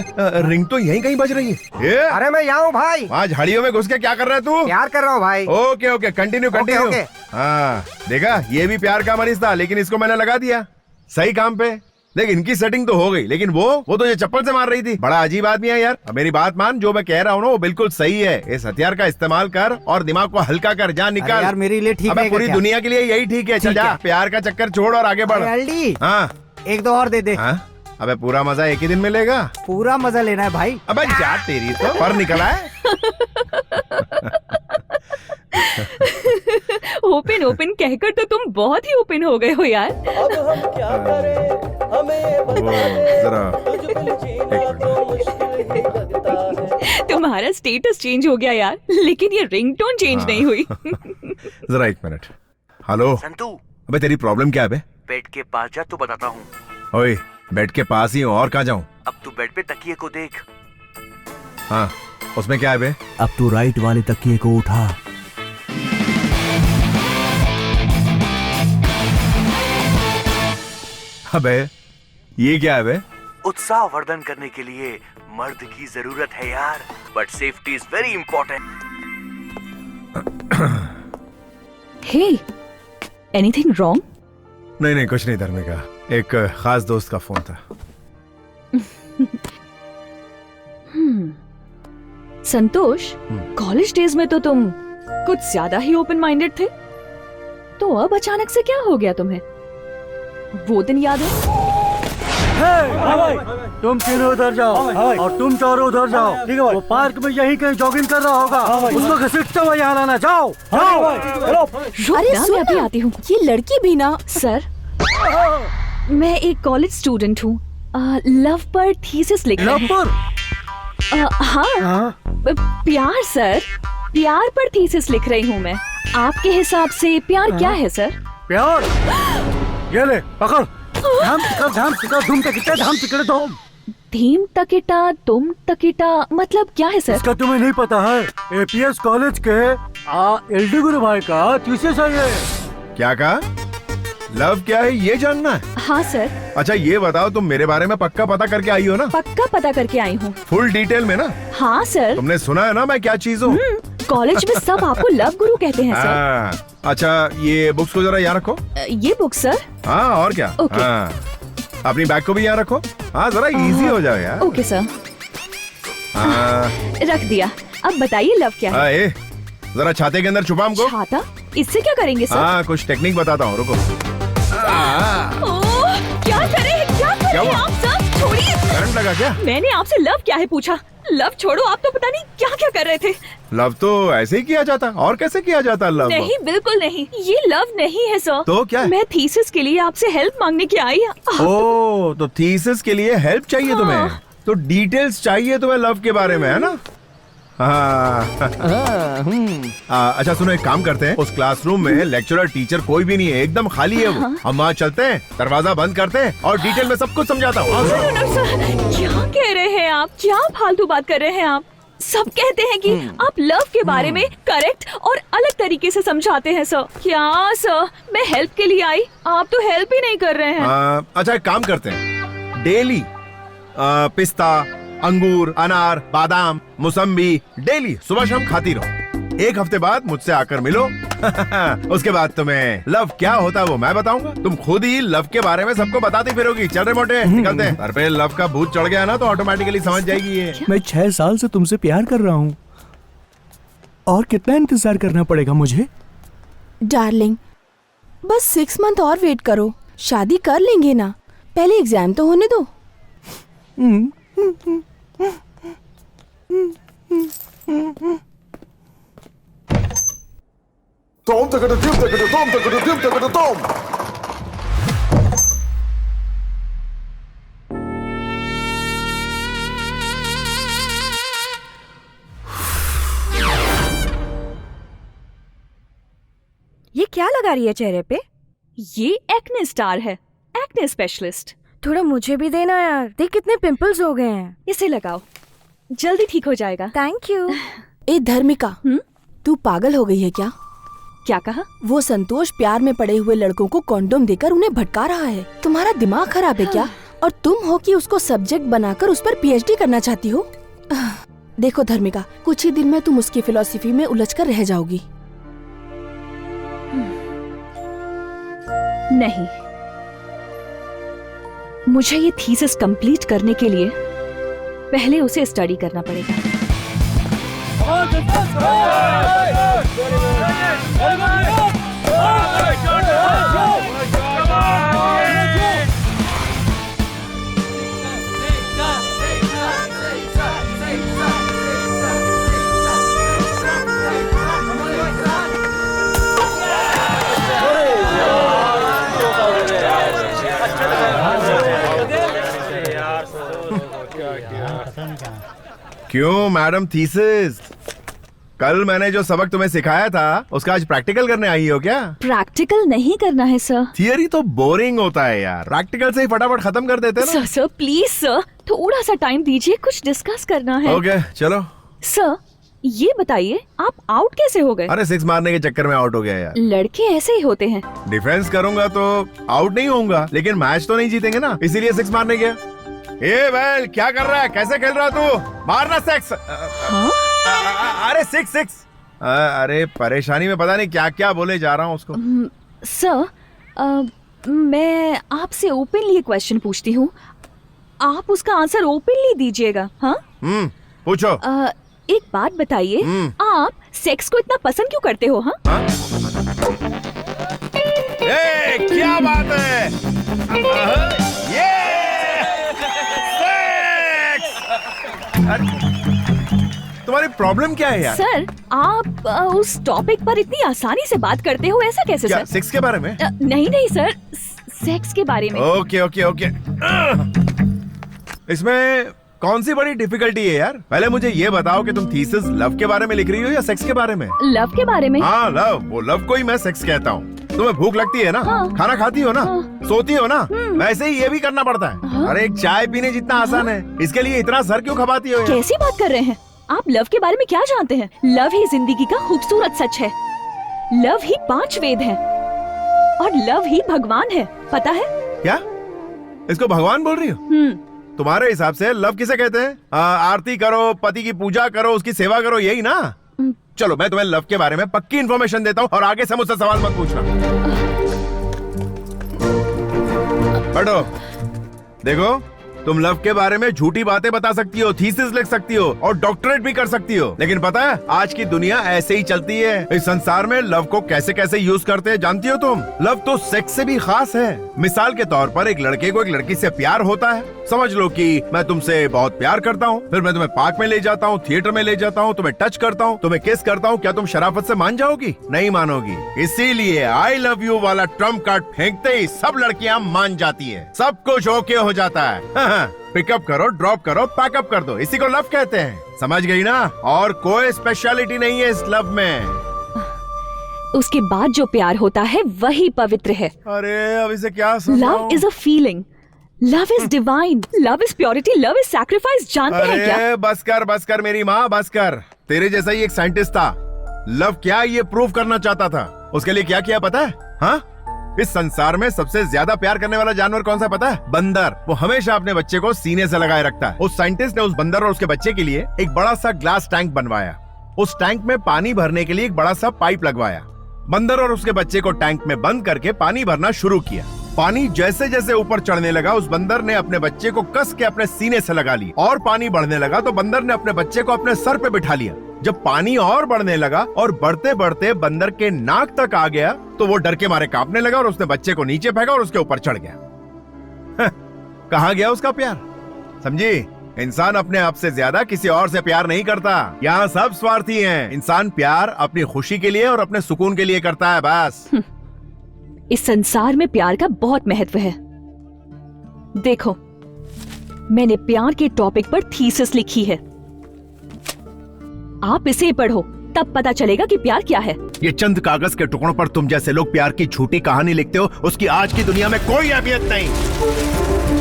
रिंग तो यहीं कहीं बज रही है। अरे मैं यहाँ हूँ भाई। वहाँ झाड़ियों में घुस के क्या कर रहा है तू? प्यार कर रहा हूँ भाई। Okay okay, continue. हाँ देखा, ये भी प्यार का मरीज था, लेकिन इसको मैंने लगा दिया सही काम पे। देख इनकी सेटिंग तो हो गई, लेकिन वो तो ये चप्पल से मार रही थी। बड़ा अजीब आदमी है यार। अब मेरी बात मान, जो मैं कह रहा हूँ ना वो बिल्कुल सही है। इस हथियार का इस्तेमाल कर और दिमाग को हल्का कर, जा निकाल। यार मेरे लिए ठीक है, पूरी दुनिया के लिए यही ठीक है। चल जा, प्यार का चक्कर छोड़ और आगे बढ़। हाँ 1-2 और दे दे। अबे पूरा मजा एक ही दिन में लेगा? पूरा मजा लेना है भाई। अबे जा, तेरी तो पर निकला है। ओपन कहकर तो तुम बहुत ही ओपन हो गए हो यार। अब हम क्या करें, हमें जरा तुम्हारा स्टेटस चेंज हो गया यार, लेकिन ये रिंगटोन चेंज नहीं हुई। जरा एक मिनट। हेलो संतू, अबे तेरी प्रॉब्लम क्या है बे? बेड के पास जा तो बताता हूँ। ओए बेड के पास ही हूँ, और कहाँ जाऊँ? अब तू बेड पे तकिए को देख। हाँ उसमें क्या है बे? अब तू राइट वाले तकिए को उठा। अबे ये क्या है बे? उत्साह वर्धन करने के लिए मर्द की जरूरत है यार, but safety is very important. Hey, anything wrong? नहीं नहीं कुछ नहीं धर्मिका, एक खास दोस्त का फोन था। संतोष, कॉलेज डेज में तो तुम कुछ ज्यादा ही ओपन माइंडेड थे, तो अब अचानक से क्या हो गया तुम्हें? वो दिन याद है? तुम तीनों उधर जाओ और तुम चारों उधर जाओ। ठीक है, वो पार्क में यही कहीं जॉगिंग कर रहा होगा, उसको घसीटते हुए यहाँ लाना। जाओ जाओ। अरे मैं अभी आती हूँ। ये लड़की भी ना। सर, मैं एक कॉलेज स्टूडेंट हूँ, लव पर थीसिस लिख रही हूँ। हाँ, प्यार सर, प्यार पर थीसिस लिख रही हूँ मैं। आपके हिसाब से प्यार क्या है सर? प्यार, ये ले पकड़। धाम टिकड़ धूम तकिटा धाम टिकड़ धूम। धीम तकिटा तुम तकिटा मतलब क्या है सर? इसका तुम्हें नहीं पता है? एपीएस कॉलेज के एलडी गुरु भाई का थीसिस है ये। क्या कहा? लव क्या है ये जानना है? हाँ सर। अच्छा ये बताओ, तुम मेरे बारे में पक्का पता करके आई हो ना? पक्का पता करके आई हूँ। फुल डिटेल में ना? हाँ सर। तुमने सुना है ना मैं क्या चीज हूँ? कॉलेज में सब आपको लव गुरु कहते हैं सर। अच्छा ये बुक्स को जरा यहाँ रखो। ये बुक सर? हाँ और क्या। ओके। हाँ अपनी बैग को भी यहाँ रखो। हाँ जरा इजी हो जाओ यार। Okay sir. हाँ रख दिया। अब बताइए लव क्या है? ए, जरा छाते के अंदर छुपा हमको। छाता? इससे क्या करेंगे सर? हाँ कुछ टेक्निक बताता हूँ, रुको। क्या करे आप सब? छोड़िए। करंट लगा क्या? मैंने आपसे लव क्या है पूछा। लव छोड़ो, आप तो पता नहीं क्या क्या कर रहे थे। लव तो ऐसे ही किया जाता, और कैसे किया जाता लव? नहीं बिल्कुल नहीं, ये लव नहीं है सर। तो क्या है? मैं थीसिस के लिए आपसे हेल्प मांगने की आई। ओ तो थीसिस के लिए हेल्प चाहिए तुम्हें, तो डिटेल्स चाहिए तुम्हें लव के बारे में, है ना? अच्छा सुनो, एक काम करते हैं, उस क्लासरूम में लेक्चरर टीचर कोई भी नहीं है, एकदम खाली है वो। हम वहाँ चलते हैं, दरवाजा बंद करते हैं और डिटेल में सब कुछ समझाता हूँ। क्या कह रहे हैं आप? क्या फालतू बात कर रहे हैं आप? सब कहते हैं कि आप लव के बारे में करेक्ट और अलग तरीके से समझाते हैं सर। क्या सर, मैं हेल्प के लिए आई, आप तो हेल्प ही नहीं कर रहे हैं। अच्छा एक काम करते हैं, डेली पिस्ता, अंगूर, अनार, बादाम, मौसम्बी डेली सुबह शाम खाती रहो। एक हफ्ते बाद मुझसे आकर मिलो। उसके बाद तुम्हें लव क्या होता है वो मैं बताऊंगा, तुम खुद ही लव के बारे में सबको बताती फिरोगी। चल रहे मोटे, निकलते हैं। सर पे लव का भूत चढ़ गया ना तो ऑटोमेटिकली समझ जाएगी ये। मैं 6 साल से तुमसे प्यार कर रहा हूँ, और कितना इंतजार करना पड़ेगा मुझे? डार्लिंग बस 6 मंथ और वेट करो, शादी कर लेंगे ना, पहले एग्जाम तो होने दो। Tom, taka da dim, taka da tom, taka da dim, taka da tom. ये क्या लगा रही है चेहरे पे? ये एक्ने स्टार है, एक्ने स्पेशलिस्ट। थोड़ा मुझे भी देना यार, देख कितने पिंपल्स हो गए हैं। इसे लगाओ, जल्दी ठीक हो जाएगा। Thank you. ए धर्मिका, तू पागल हो गई है क्या? क्या कहा? वो संतोष प्यार में पड़े हुए लड़कों को कॉन्डोम देकर उन्हें भटका रहा है। तुम्हारा दिमाग खराब है क्या? और तुम हो कि उसको सब्जेक्ट बनाकर उस पर पीएचडी करना चाहती हो? देखो धर्मिका, कुछ ही दिन में तुम उसकी फिलॉसफी में उलझकर रह जाओगी। नहीं, मुझे ये थीसिस कंप्लीट करने के लिए पहले उसे स्टडी करना पड़ेगा। क्यों मैडम थीसिस? कल मैंने जो सबक तुम्हें सिखाया था उसका आज प्रैक्टिकल करने आई हो क्या? प्रैक्टिकल नहीं करना है सर। थियरी तो बोरिंग होता है यार, प्रैक्टिकल से ही फटाफट खत्म कर देते हैं ना। सर प्लीज सर, थोड़ा सा टाइम दीजिए, कुछ डिस्कस करना है। ओके चलो। सर ये बताइए आप आउट कैसे हो गए? अरे 6 मारने के चक्कर में आउट हो गया यार। लड़के ऐसे ही होते हैं। डिफेंस करूंगा तो आउट नहीं होऊंगा, लेकिन मैच तो नहीं जीतेंगे ना, इसीलिए 6 मारने गया। ए वेल क्या कर रहा है, कैसे खेल रहा तू? मारना 6। अरे 6। अरे परेशानी में पता नहीं क्या क्या बोले जा रहा हूँ उसको। सर मैं आपसे ओपनली क्वेश्चन पूछती हूँ, आप उसका आंसर ओपनली दीजिएगा। हाँ पूछो। एक बात बताइए, आप सेक्स को इतना पसंद क्यों करते हो? हाँ क्या बात है, ये तुम्हारी प्रॉब्लम क्या है यार? सर आप उस टॉपिक पर इतनी आसानी से बात करते हो, ऐसा कैसे? क्या सर सेक्स के बारे में? नहीं सर, सेक्स के बारे में। ओके। इसमें कौन सी बड़ी डिफिकल्टी है यार? पहले मुझे ये बताओ कि तुम थीसिस लव के बारे में लिख रही हो या सेक्स के बारे में? लव के बारे में। हाँ लव, वो लव को ही मैं सेक्स कहता हूँ। तुम्हें भूख लगती है ना? हाँ। खाना खाती हो ना? सोती हो ना? वैसे ही ये भी करना पड़ता है। अरे एक चाय पीने जितना आसान है, इसके लिए इतना सर क्यों खपाती हो यार? कैसी बात कर रहे हैं आप? लव के बारे में क्या जानते हैं? लव ही जिंदगी का खूबसूरत सच है, लव ही 5 वेद है और लव ही भगवान है, पता है? क्या इसको भगवान बोल रही हो? तुम्हारे हिसाब से लव किसे कहते हैं? आरती करो, पति की पूजा करो, उसकी सेवा करो, यही ना? चलो मैं तुम्हें लव के बारे में पक्की इन्फॉर्मेशन देता हूँ और आगे से मुझसे सवाल मत पूछना। बैठो। देखो तुम लव के बारे में झूठी बातें बता सकती हो, थीसिस लिख सकती हो और डॉक्टरेट भी कर सकती हो, लेकिन पता है आज की दुनिया ऐसे ही चलती है। इस संसार में लव को कैसे कैसे यूज करते हैं जानती हो तुम? लव तो सेक्स से भी खास है। मिसाल के तौर पर एक लड़के को एक लड़की से प्यार होता है। समझ लो कि मैं तुमसे बहुत प्यार करता हूँ, फिर मैं तुम्हें पार्क में ले जाता हूँ, थिएटर में ले जाता हूँ, तुम्हें टच करता हूँ, तुम्हें किस करता हूँ, क्या तुम शराफत से मान जाओगी? नहीं मानोगी। इसीलिए आई लव यू वाला ट्रम्प कार्ड फेंकते ही सब लड़कियां मान जाती है, सब कुछ ओके हो जाता है। पिकअप करो, ड्रॉप करो, पैकअप कर दो, इसी को लव कहते हैं। समझ गई ना? और कोई स्पेशलिटी नहीं है इस लव में। उसके बाद जो प्यार होता है वही पवित्र है। अरे अब इसे क्या समझाऊं? Love is a feeling, love is divine, love is purity, love is sacrifice. जानते हैं क्या? अरे बस कर मेरी माँ, बस कर। तेरे जैसा ही एक साइंटिस्ट था, लव क्या ये प्रूव करना चाहता था। उसके लिए क्या किया पता है? हाँ, इस संसार में सबसे ज्यादा प्यार करने वाला जानवर कौन सा पता है? बंदर। वो हमेशा अपने बच्चे को सीने से लगाए रखता है। उस साइंटिस्ट ने उस बंदर और उसके बच्चे के लिए एक बड़ा सा ग्लास टैंक बनवाया। उस टैंक में पानी भरने के लिए एक बड़ा सा पाइप लगवाया। बंदर और उसके बच्चे को टैंक में बंद करके पानी भरना शुरू किया। पानी जैसे जैसे ऊपर चढ़ने लगा, उस बंदर ने अपने बच्चे को कस के अपने सीने से लगा ली और पानी बढ़ने लगा तो बंदर ने अपने बच्चे को अपने सर पे बिठा लिया। जब पानी और बढ़ने लगा और बढ़ते बढ़ते बंदर के नाक तक आ गया तो वो डर के मारे कांपने लगा और उसने बच्चे को नीचे फेंका और उसके ऊपर चढ़ गया। कहाँ गया उसका प्यार? समझी? इंसान अपने आप से ज्यादा किसी और से प्यार नहीं करता। यहाँ सब स्वार्थी हैं। इंसान प्यार अपनी खुशी के लिए और अपने सुकून के लिए करता है, बस। इस संसार में प्यार का बहुत महत्व है। देखो, मैंने प्यार के टॉपिक पर थीसिस लिखी है, आप इसे पढ़ो, तब पता चलेगा कि प्यार क्या है। ये चंद कागज के टुकड़ों पर तुम जैसे लोग प्यार की झूठी कहानी लिखते हो, उसकी आज की दुनिया में कोई अहमियत नहीं।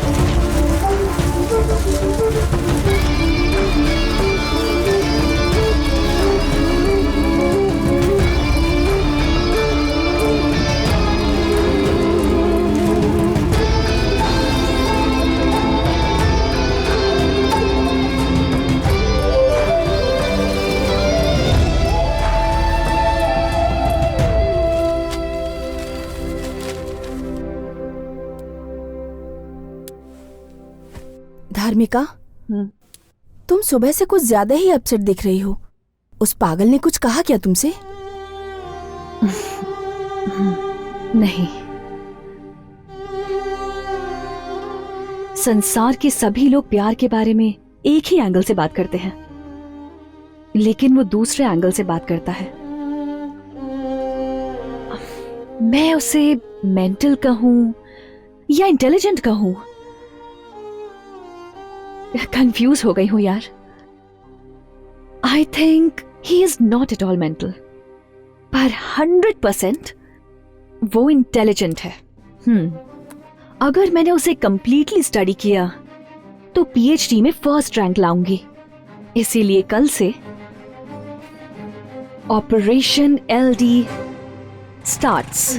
धार्मिका, तुम सुबह से कुछ ज्यादा ही अपसेट दिख रही हो। उस पागल ने कुछ कहा क्या तुमसे? नहीं, संसार के सभी लोग प्यार के बारे में एक ही एंगल से बात करते हैं, लेकिन वो दूसरे एंगल से बात करता है। मैं उसे मेंटल कहूं या इंटेलिजेंट कहूं, कंफ्यूज हो गई हूं यार। I think he is not at all mental, पर 100% वो इंटेलिजेंट है। अगर मैंने उसे कंप्लीटली स्टडी किया तो पीएचडी में फर्स्ट रैंक लाऊंगी। इसीलिए कल से ऑपरेशन एलडी स्टार्ट्स।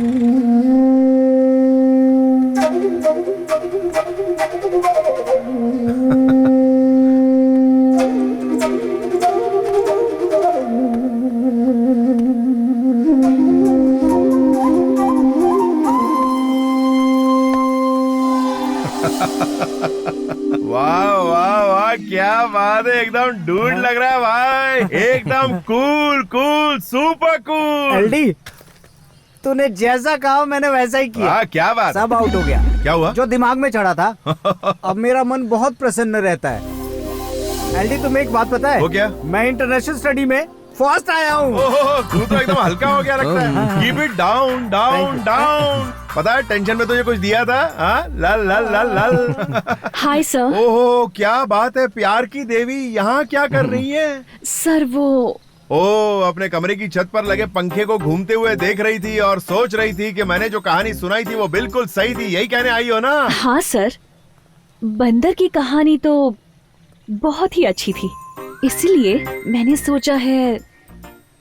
वाह वाह वाह, क्या बात है, एकदम डूड लग रहा है भाई, एकदम cool cool super cool. LD, तूने जैसा कहा मैंने वैसा ही किया। क्या बात, सब आउट हो गया। क्या हुआ? जो दिमाग में चढ़ा था अब मेरा मन बहुत प्रसन्न रहता है। एलडी, तुम्हें एक बात पता है? वो क्या? मैं इंटरनेशनल स्टडी में फर्स्ट आया हूँ। तू तो एकदम हल्का हो गया लगता है। Keep it down down down. पता है टेंशन में तुझे कुछ दिया था? लल लल लल लल। Hi sir. ओहो, क्या बात है, प्यार की देवी यहाँ क्या कर रही है? सर वो अपने कमरे की छत पर लगे पंखे को घूमते हुए देख रही थी और सोच रही थी कि मैंने जो कहानी सुनाई थी वो बिल्कुल सही थी, यही कहने आई हो ना? हाँ सर, बंदर की कहानी तो बहुत ही अच्छी थी, इसलिए मैंने सोचा है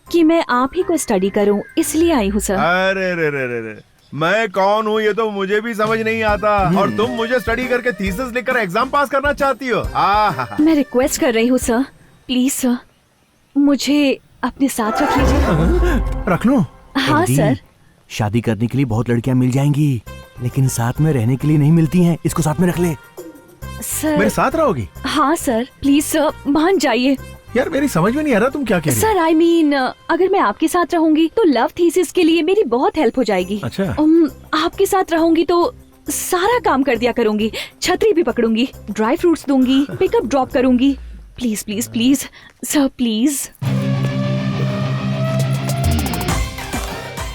कि मैं आप ही को स्टडी करूं, इसलिए आई हूँ सर। अरे रे रे रे रे, मैं कौन हूँ ये तो मुझे भी समझ नहीं आता, और तुम मुझे स्टडी करके थीसिस लिखकर एग्जाम पास करना चाहती हो? मैं रिक्वेस्ट कर रही हूँ सर, प्लीज सर, मुझे अपने साथ रख लीजिए। रख लो? हाँ सर। शादी करने के लिए बहुत लड़कियां मिल जाएंगी, लेकिन साथ में रहने के लिए नहीं मिलती हैं। इसको साथ में रख ले। सर मेरे साथ रहोगी? हाँ सर, प्लीज सर, मान जाइए। यार मेरी समझ में नहीं आ रहा तुम क्या कह रही हो? सर आई मीन अगर मैं आपके साथ रहूंगी तो लव थीसिस के लिए मेरी बहुत हेल्प हो जाएगी। अच्छा। आपके साथ रहूंगी तो सारा काम कर दिया करूंगी, छतरी भी पकड़ूंगी, ड्राई फ्रूट्स दूंगी, पिकअप ड्रॉप करूंगी। Please please please sir, please.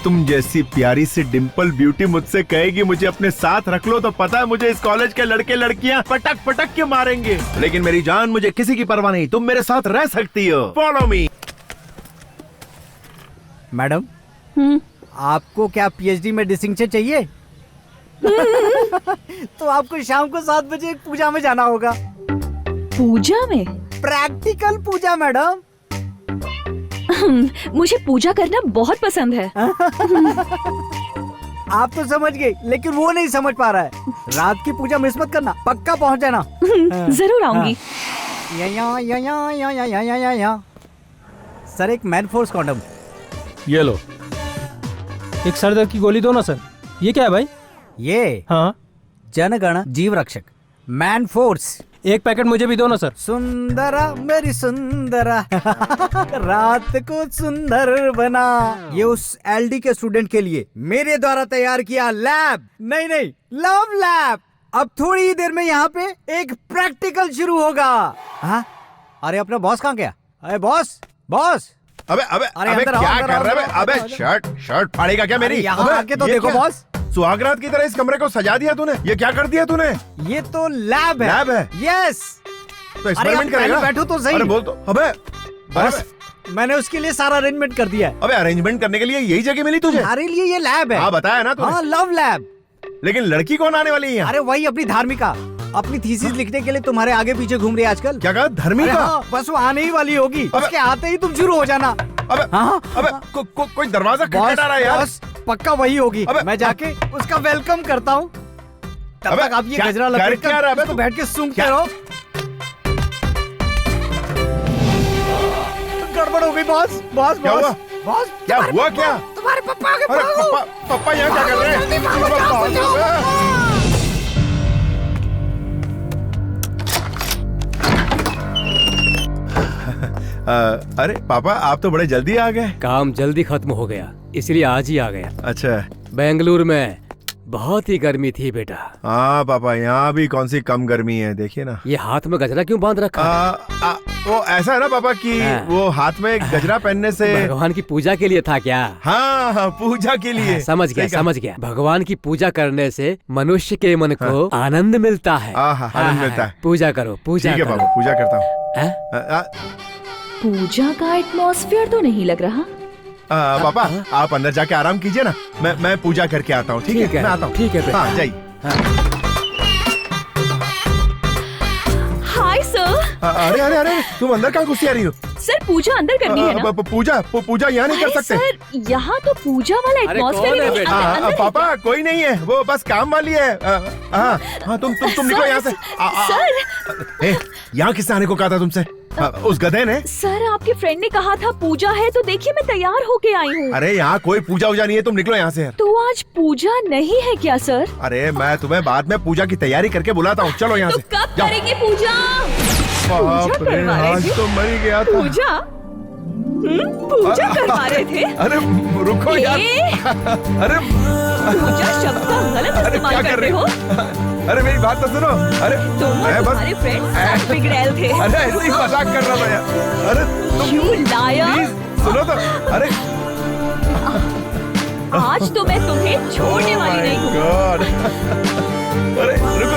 तुम जैसी प्यारी सी डिम्पल ब्यूटी मुझसे कहेगी मुझे अपने साथ रख लो तो पता है मुझे इस कॉलेज के लड़के लड़कियां पटक पटक के मारेंगे, लेकिन मेरी जान मुझे किसी की परवाह नहीं, तुम मेरे साथ रह सकती हो। Follow me. मैडम, आपको क्या पीएचडी में डिस्टिंक्शन चाहिए? तो आपको शाम को 7 बजे एक पूजा में जाना होगा। पूजा में? प्रैक्टिकल पूजा मैडम। मुझे पूजा करना बहुत पसंद है। आप तो समझ गए, लेकिन वो नहीं समझ पा रहा है। रात की पूजा मिस मत करना, पक्का पहुंच जाना। जरूर आऊंगी। सर, एक मैन फोर्स कॉन्डम। ये लो। एक सर दर्द की गोली दो ना सर। ये क्या है भाई? ये हाँ, जनगण जीव रक्षक मैन फोर्स। एक पैकेट मुझे भी दो ना सर। सुंदरा मेरी सुंदरा रात को सुंदर बना। ये उस एलडी के स्टूडेंट के लिए मेरे द्वारा तैयार किया लैब, नहीं लव लैब। अब थोड़ी ही देर में यहाँ पे एक प्रैक्टिकल शुरू होगा। हाँ? अरे अपना बॉस कहाँ गया? अरे बॉस बॉस। अबे क्या कर रहा है? अबे शर्ट फाड़ेगा क्या मेरी? यहाँ आके तो देखो बॉस। सुहागरात की तरह इस कमरे को सजा दिया तूने। ये क्या कर दिया तूने? ये तो लैब है। लैब है? यस। तो एक्सपेरिमेंट करेगा? बैठो तो सही। अरे बोल तो। अबे बस, मैंने उसके लिए सारा अरेंजमेंट कर दिया है। अबे अरेंजमेंट करने के लिए यही जगह मिली तुझे? हमारे लिए ये लैब है। हाँ बताया ना तूने। हाँ, लव लैब। लेकिन लड़की कौन आने वाली है यहाँ? अरे वही अपनी धार्मिका, अपनी थीसिस लिखने के लिए तुम्हारे आगे पीछे घूम रही है आजकल। क्या कहा? धर्मिका? हाँ, बस वो आने ही वाली होगी। उसके आते ही तुम शुरू हो जाना। अबे हाँ, कोई दरवाजा खटखटा रहा है यार। पक्का वही होगी। मैं जाके उसका वेलकम करता हूँ। तब तक आप ये गजरा लपेट तो बैठ के सूंघते रहो। गड़बड़ हो गई बॉस। बॉस क्या हुआ? बॉस क्या हुआ? क्या तुम्हारे पापा आगे? पापा यहाँ क्या कर रहे हैं? अरे पापा, आप तो बड़े जल्दी आ गए। काम जल्दी खत्म हो गया, इसलिए आज ही आ गया। अच्छा। बेंगलुरु में बहुत ही गर्मी थी बेटा। हाँ पापा, यहाँ भी कौन सी कम गर्मी है, देखिए ना। ये हाथ में गजरा क्यों बांध रखा है? वो ऐसा है ना पापा कि वो हाथ में गजरा पहनने से भगवान की पूजा के लिए था क्या? हाँ, पूजा के लिए। समझ गया। भगवान की पूजा करने से मनुष्य के मन को आनंद मिलता है। आनंद मिलता है। पूजा करो, पूजा। ठीक है पापा, पूजा करता हूँ। पूजा का एटमॉस्फेयर तो नहीं लग रहा। पापा आप अंदर जाके आराम कीजिए ना, मैं पूजा करके आता हूँ। ठीक है मैं आता हूँ। ठीक है बेटा। हाँ जाइए। Hi sir. अरे अरे अरे तुम अंदर कहाँ घुसी आ रही हो? सर पूजा अंदर करनी है ना? पूजा यहाँ नहीं कर सकते सर यहाँ तो पूजा वाला एटमॉस्फेयर ही नहीं। पापा कोई नहीं है, वो बस काम वाली है। हाँ तुम निकलो यहाँ से। सर यहाँ किसने आने को कहा था तुमसे? उस गधे ने। सर आपके फ्रेंड ने कहा था पूजा है, तो देखिए मैं तैयार होके आई हूँ। अरे यहाँ कोई पूजा वूजा नहीं है, तुम निकलो यहाँ से। तो आज पूजा नहीं है क्या सर? अरे मैं तुम्हें बाद में पूजा की तैयारी करके बुलाता हूँ, चलो यहाँ से। तो कब करेंगे पूजा? बाप रे आज तो मर ही गया था। पूजा पूजा करवा रहे थे? अरे रुको यार। अरे पूजा शब्द का गलत इस्तेमाल कर रहे हो। अरे मेरी बात तो सुनो। अरे मैं बस तुम्हारे फ्रेंड बिगड़ैल थे। अरे ऐसे ही मजाक कर रहा था यार। अरे तुम लायर। सुनो तो। अरे आज तो मैं तुम्हें छोड़ने वाली नहीं हूँ। अरे रुको।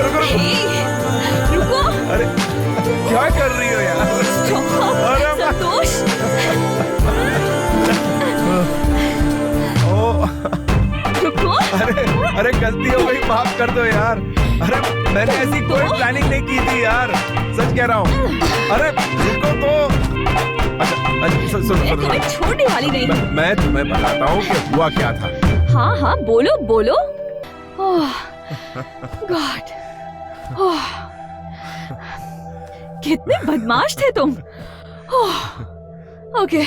रुको। अरे क्या कर रही हो यार? संतोष। रुको। अरे गलती हो गई, माफ कर दो यार। अरे मैंने ऐसी कोई प्लानिंग नहीं की थी यार, सच कह रहा हूँ। अरे रुको तो। अच्छा मैं तुम्हें छोड़ने वाली नहीं हूँ। मैं तुम्हें बताता हूँ कि हुआ क्या था। हाँ बोलो। गॉड कितने बदमाश थे तुम। ओके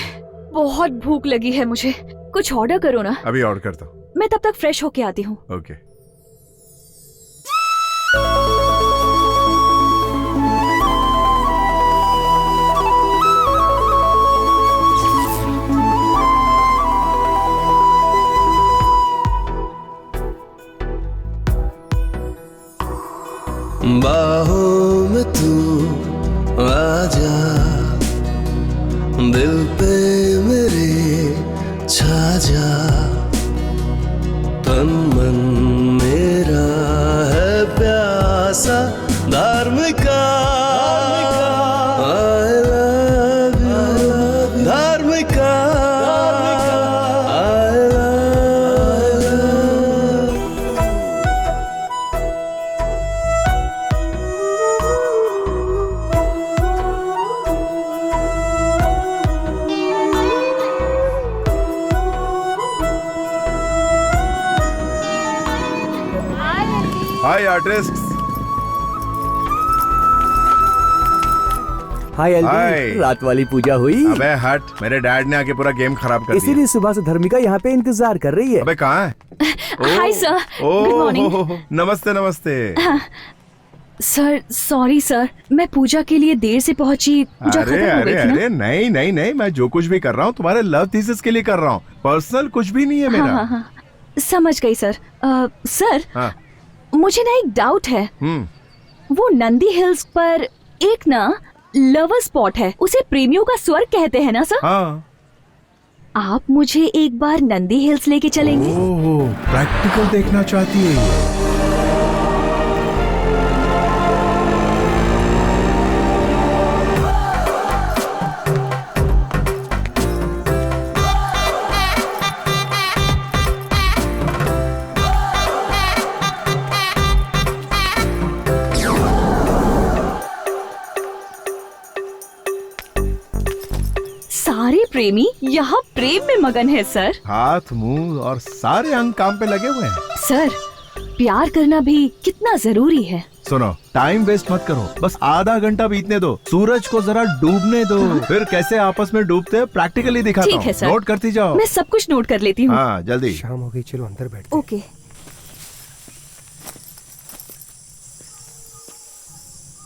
बहुत भूख लगी है मुझे, कुछ ऑर्डर करो ना। अभी ऑर्डर करता हूँ। मैं तब तक फ्रेश होके आती हूँ। ओके। बाहों में तू आजा, दिल पे मेरे छा जा, तन मन मेरा है प्यासा Dharmika. I love you Dharmika. Hi artist. Hi एल्डी, रात वाली पूजा हुई? अबे हट, मेरे डैड ने आके पूरा गेम खराब कर दिया। इसीलिए सुबह से धर्मिका यहाँ पे इंतजार कर रही है। अबे कहाँ है? Hi sir, good morning. नमस्ते। सर सॉरी सर, मैं पूजा के लिए देर से पहुंची। पूजा खत्म हो गई थी ना? अरे नहीं, मैं जो कुछ भी कर रहा हूँ तुम्हारे लव थीसिस के लिए कर रहा हूँ, पर्सनल कुछ भी नहीं है मेरा। हाँ, समझ गई सर। सर हाँ। मुझे ना एक डाउट है। वो नंदी हिल्स पर एक ना लवर स्पॉट है, उसे प्रेमियों का स्वर्ग कहते हैं ना सर? हाँ। आप मुझे एक बार नंदी हिल्स लेके चलेंगे? ओह, प्रैक्टिकल देखना चाहती है। सारे प्रेमी यहाँ प्रेम में मगन है सर। हाथ मुंह और सारे अंग काम पे लगे हुए हैं। सर प्यार करना भी कितना जरूरी है। सुनो, टाइम वेस्ट मत करो, बस आधा घंटा बीतने दो, सूरज को जरा डूबने दो, फिर कैसे आपस में डूबते हैं प्रैक्टिकली दिखाता हूँ। नोट करती जाओ। मैं सब कुछ नोट कर लेती हूँ। हाँ जल्दी। शाम हो गई, चलो अंदर बैठ। ओके।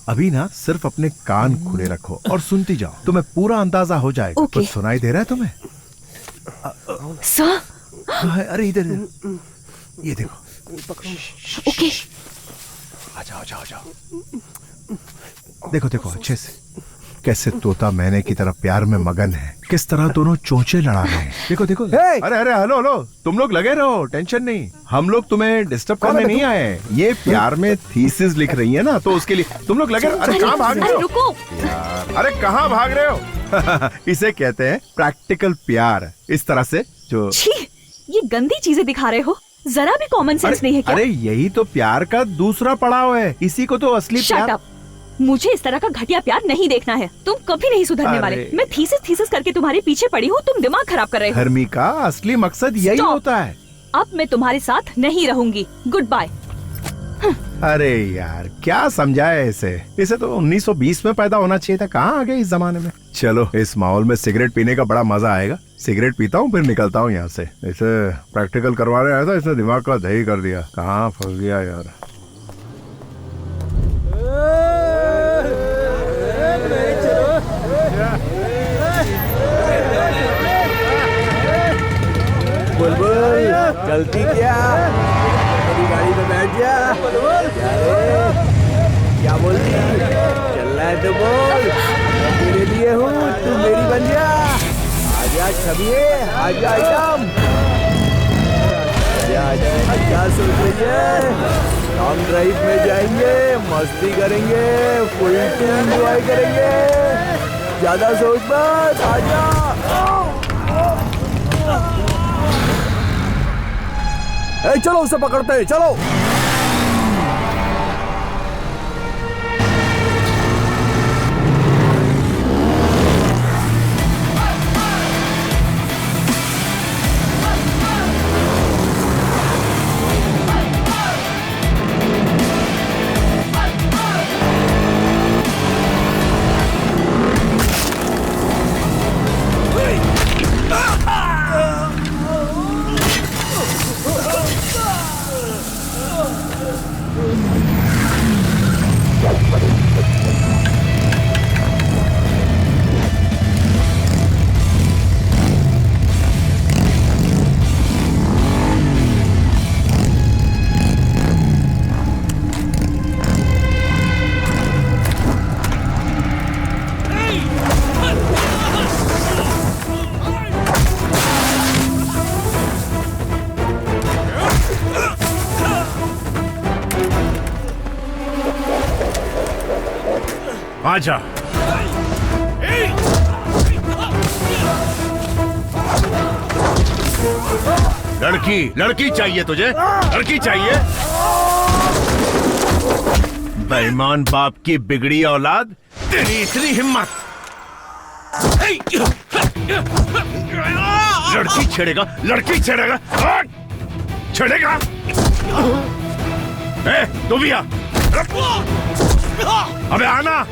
अभी ना सिर्फ अपने कान खुले रखो और सुनती जाओ, तुम्हें पूरा अंदाजा हो जाएगा। ओके। कुछ सुनाई दे रहा है तुम्हें? सर? अरे इधर ये देखो। ओके। आ जाओ। देखो अच्छे से, कैसे तोता मैने की तरह प्यार में मगन है, किस तरह दोनों चोंचे लड़ा रहे हैं। देखो। अरे हेलो, तुम लोग लगे रहो, टेंशन नहीं, हम लोग तुम्हें डिस्टर्ब करने नहीं आए। ये प्यार में थीसिस लिख रही है ना, तो उसके लिए तुम लोग लगे। अरे कहाँ भाग रहे हो? रुको यार, अरे कहाँ भाग रहे हो? इसे कहते हैं प्रैक्टिकल प्यार। इस तरह से जो छी, ये गंदी चीजें दिखा रहे हो, जरा भी कॉमन सेंस नहीं है क्या? अरे यही तो प्यार का दूसरा पड़ाव है, इसी को तो असली Shut up! मुझे इस तरह का घटिया प्यार नहीं देखना है। तुम कभी नहीं सुधरने वाले। मैं थीसिस करके तुम्हारे पीछे पड़ी हूँ, तुम दिमाग खराब कर रहे हो। धर्मी का असली मकसद यही Stop! होता है। अब मैं तुम्हारे साथ नहीं रहूंगी। Good bye. अरे यार क्या समझाया इसे तो 1920 में पैदा होना चाहिए था, कहाँ आ गए इस जमाने में। चलो इस माहौल में सिगरेट पीने का बड़ा मजा आएगा। सिगरेट पीता हूँ फिर निकलता हूँ यहाँ से। इसे प्रैक्टिकल करवाने आया था, इसने दिमाग का दही कर दिया। कहाँ फंस गया यार। बुलबुल चलती क्या, मेरी गाड़ी में बैठ जा। क्या बोलती, चलना है तो बोल, मैं तेरे लिए हूँ, तू मेरी बन जा। आजा छबिए, आजा आइटम, आजा क्या सोच रही है। लॉन्ग ड्राइव में जाएंगे, मस्ती करेंगे, फुल एंजॉय करेंगे, ज्यादा सोच मत, आजा। चलो उसे पकड़ते हैं, चलो। आजा। लड़की चाहिए तुझे, लड़की चाहिए। बेईमान बाप की बिगड़ी औलाद, तेरी इतनी हिम्मत। लड़की छेड़ेगा, छेड़ेगा। तू भी आ, अबे आना।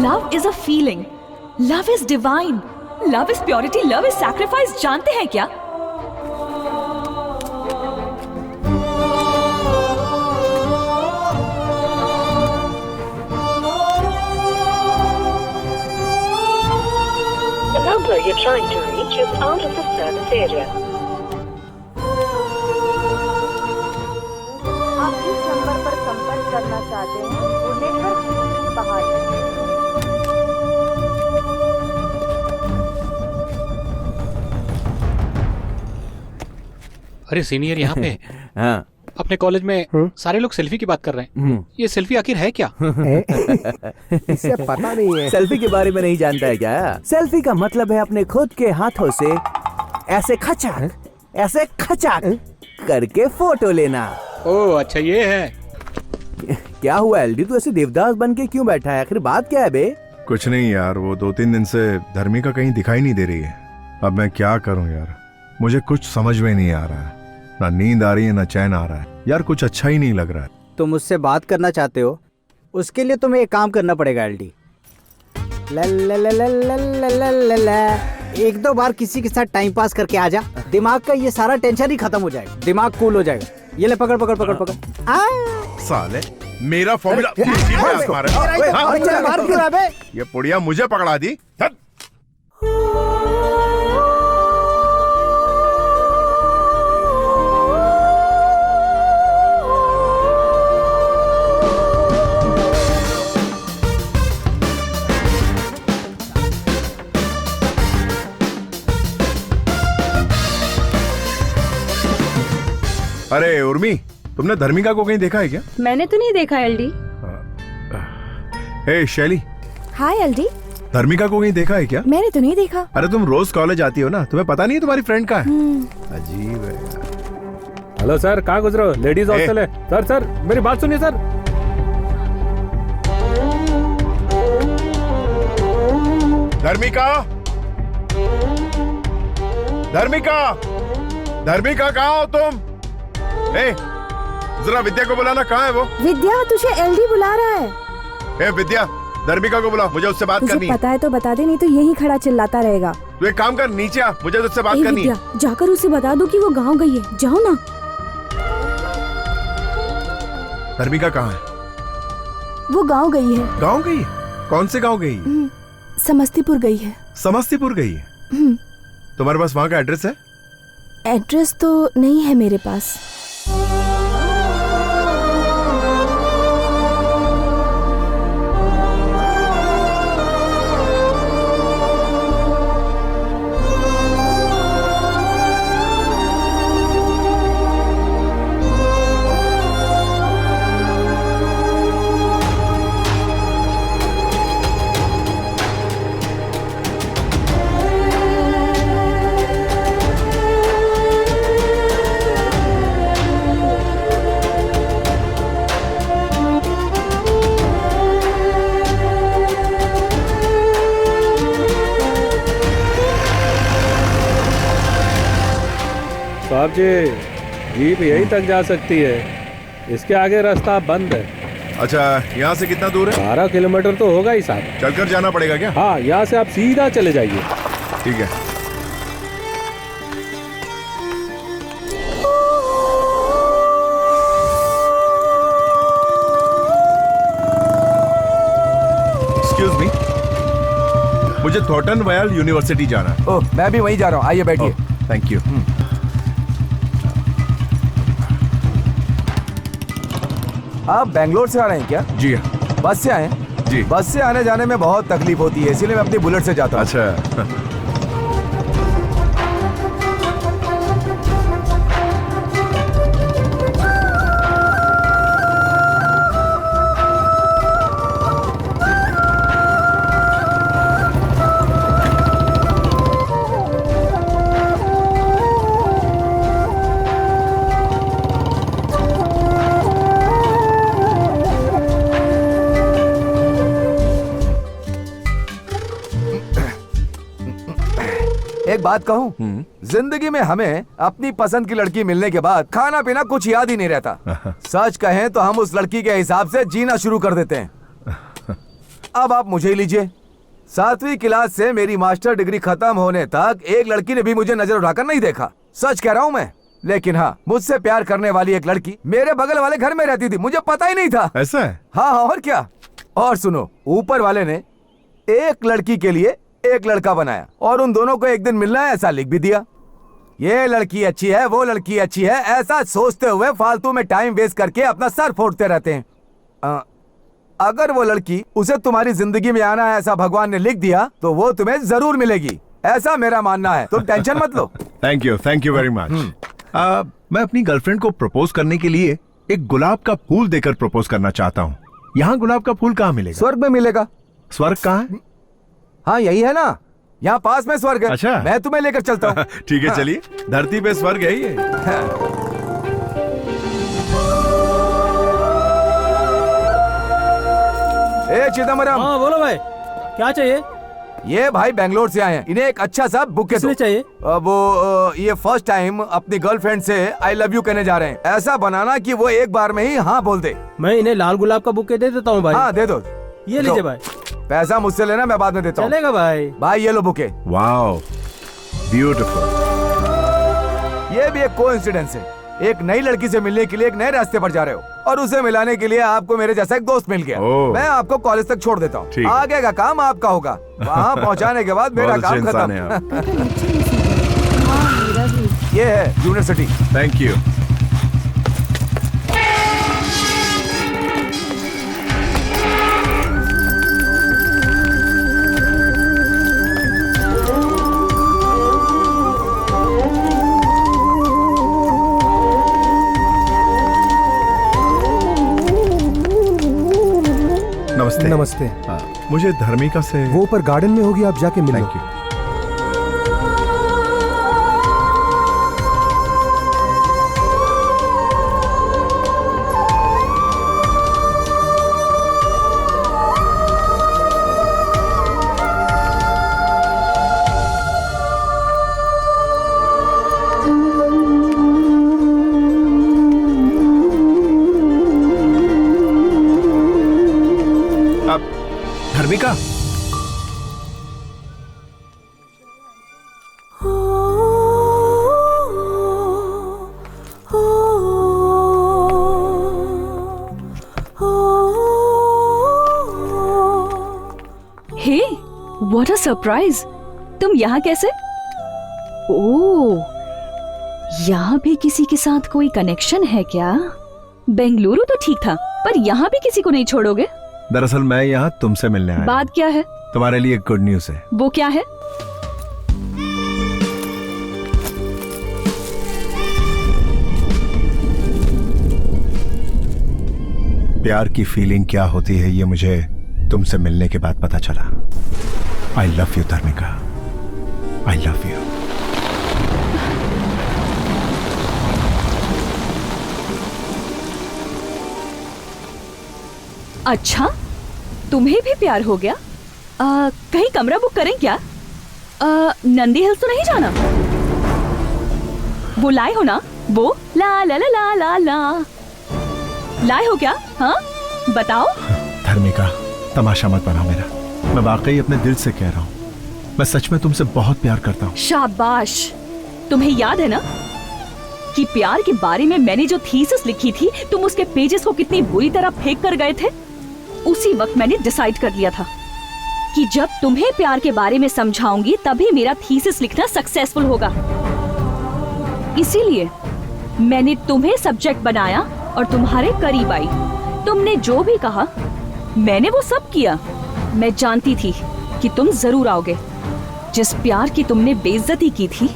Love is a feeling. Love is divine. Love is purity. Love is sacrifice. जानते हैं क्या? The number you're trying to reach is out of the service area. आप जिस नंबर पर संपर्क करना चाहते हैं वो नेटवर्क क्षेत्र से बाहर है। अरे सीनियर यहाँ पे। हाँ अपने कॉलेज में सारे लोग सेल्फी की बात कर रहे हैं। ये सेल्फी आखिर है क्या? इसे पता नहीं है। सेल्फी के बारे में नहीं जानता है क्या? सेल्फी का मतलब है अपने खुद के हाथों से ऐसे खचाक करके फोटो लेना। ओह अच्छा ये है। क्या हुआ एलडी, तू ऐसे देवदास बन के क्यों बैठा है? आखिर बात क्या है बे? कुछ नहीं यार, वो 2-3 दिन से धर्मिका कहीं दिखाई नहीं दे रही है। अब मैं क्या करूं यार, मुझे कुछ समझ में नहीं आ रहा है। ना नींद आ रही है ना चैन आ रहा है यार, कुछ अच्छा ही नहीं लग रहा है। तुम मुझसे बात करना चाहते हो, उसके लिए तुम्हें एक काम करना पड़ेगा एलडी। एक दो बार किसी के साथ टाइम पास करके आ जा, दिमाग का ये सारा टेंशन ही खत्म हो जाएगा, दिमाग कूल हो जाएगा। ये ले पकड़ पकड़ पकड़ पकड़। साले मेरा फॉर्मूला ये पुड़िया मुझे पकड़ा दी। अरे उर्मी, तुमने धर्मिका को कहीं देखा है क्या? मैंने तो नहीं देखा एलडी। हे शैली। हाय एलडी। धर्मिका को कहीं देखा है क्या? मैंने तो नहीं देखा। अरे तुम रोज कॉलेज आती हो ना, तुम्हें पता नहीं है तुम्हारी फ्रेंड कहाँ है? अजीब है। हेलो सर, कहाँ गुजरो? लेडीज हॉस्टल है। सर सर मेरी बात सुनिए सर। धर्मिका, धर्मिका, धर्मिका कहाँ हो तुम? जरा विद्या को बुलाना, कहाँ है वो? विद्या, तुझे एलडी बुला रहा है। विद्या, धर्मिका को बुला, मुझे उससे बात करनी है। पता है तो बता दे, नहीं तो यही खड़ा चिल्लाता रहेगा। तू एक काम कर, नीचे आ, मुझे उससे बात करनी है। जाकर उसे बता दो कि वो गांव गई है, जाओ ना। धर्मिका कहाँ है? वो गांव गई है। गांव गई है? कौन से गांव गई है? समस्तीपुर गई है। समस्तीपुर गई है? तुम्हारे पास वहाँ का एड्रेस है? एड्रेस तो नहीं है मेरे पास। साहब जी, जीप यहीं तक जा सकती है, इसके आगे रास्ता बंद है। अच्छा, यहाँ से कितना दूर है? 12 किलोमीटर तो होगा ही साहब। चलकर जाना पड़ेगा क्या? हाँ, यहाँ से आप सीधा चले जाइए। ठीक है। एक्सक्यूज मी, मुझे थॉर्टन वयल यूनिवर्सिटी जाना है। ओह, मैं भी वहीं जा रहा हूँ, आइए बैठिए। Thank you. आप बेंगलोर से आ रहे हैं क्या? जी हाँ। बस से आए हैं? जी। बस से आने जाने में बहुत तकलीफ होती है, इसीलिए मैं अपनी बुलेट से जाता हूँ। अच्छा। एक बात कहूँ, जिंदगी में हमें अपनी पसंद की लड़की मिलने के बाद खाना पीना कुछ याद ही नहीं रहता। सच कहें तो हम उस लड़की के हिसाब से जीना शुरू कर देते हैं। अब आप मुझे ही लीजिए, 7वीं क्लास से मेरी मास्टर डिग्री खत्म होने तक एक लड़की ने भी मुझे नजर उठाकर नहीं देखा। सच कह रहा हूँ मैं। लेकिन हाँ, मुझसे प्यार करने वाली एक लड़की मेरे बगल वाले घर में रहती थी, मुझे पता ही नहीं था। ऐसा है? हाँ, और क्या। और सुनो, ऊपर वाले ने एक लड़की के लिए एक लड़का बनाया और उन दोनों को एक दिन मिलना है ऐसा लिख भी दिया। ये लड़की अच्छी है, वो लड़की अच्छी है, ऐसा सोचते हुए फालतू में टाइम वेस्ट करके अपना सर फोड़ते रहते हैं। अगर वो लड़की उसे तुम्हारी जिंदगी में आना है ऐसा भगवान ने लिख दिया तो वो तुम्हें जरूर मिलेगी, ऐसा मेरा मानना है। तुम टेंशन मत लो। Thank you very much. मैं अपनी गर्लफ्रेंड को प्रपोज करने के लिए एक गुलाब का फूल देकर प्रपोज करना चाहता हूँ। यहाँ गुलाब का फूल कहाँ मिलेगा? स्वर्ग में मिलेगा। स्वर्ग कहाँ है? हाँ यही है ना, यहाँ पास में स्वर्ग है। अच्छा, मैं तुम्हें लेकर चलता हूँ। ठीक है चलिए, धरती पे स्वर्ग है ये। ए चिदम्बरम। हाँ बोलो भाई, क्या चाहिए? ये भाई बेंगलोर से आए हैं, इन्हें एक अच्छा सा बुके दो। चाहिए? वो ये फर्स्ट टाइम अपनी गर्लफ्रेंड से आई लव यू कहने जा रहे हैं। ऐसा बनाना कि वो एक बार में ही हाँ बोल दे। मैं इन्हें लाल गुलाब का बुके दे देता हूँ भाई। हाँ दे दो। ये लीजिए भाई। पैसा मुझसे लेना, मैं बाद में देता हूँ। चलेगा भाई। भाई ये लो बुके। Wow beautiful. ये भी एक कोइंसिडेंस है, एक नई लड़की से मिलने के लिए एक नए रास्ते पर जा रहे हो और उसे मिलाने के लिए आपको मेरे जैसा एक दोस्त मिल गया। मैं आपको कॉलेज तक छोड़ देता हूँ, आगे का काम आपका होगा। वहाँ पहुँचाने के बाद मेरा काम खत्म। ये है यूनिवर्सिटी। Thank you. नमस्ते। नमस्ते। मुझे धर्मिका से। वो ऊपर गार्डन में होगी, आप जाके मिलो। Thank you. Dharmika, hey, what a surprise! तुम यहाँ कैसे? ओह, यहाँ भी किसी के साथ कोई कनेक्शन है क्या? बेंगलुरु तो ठीक था, पर यहाँ भी किसी को नहीं छोड़ोगे? दरअसल मैं यहाँ तुमसे मिलने आया। बात क्या है? तुम्हारे लिए गुड न्यूज है। वो क्या है? प्यार की फीलिंग क्या होती है ये मुझे तुमसे मिलने के बाद पता चला। I love you Dharmika, I love you. अच्छा, तुम्हें भी प्यार हो गया? कहीं कमरा बुक करें क्या? नंदी हिल्स तो नहीं जाना? वो लाए हो ना? वो ला ला ला ला ला ला लाए हो क्या? हाँ बताओ। धर्मिका, तमाशा मत बनाओ मेरा, मैं वाकई अपने दिल से कह रहा हूँ। मैं सच में तुमसे बहुत प्यार करता हूँ। शाबाश। तुम्हें याद है ना कि प्यार के बारे में मैंने जो थीसिस लिखी थी, तुम उसके पेजेस को कितनी बुरी तरह फेंक कर गए थे? उसी वक्त मैंने डिसाइड कर लिया था कि जब तुम्हें प्यार के बारे में समझाऊंगी तभी मेरा थीसिस लिखना सक्सेसफुल होगा। इसीलिए मैंने तुम्हें सब्जेक्ट बनाया और तुम्हारे करीब आई। तुमने जो भी कहा मैंने वो सब किया। मैं जानती थी कि तुम जरूर आओगे। जिस प्यार की तुमने बेइज्जती की थी,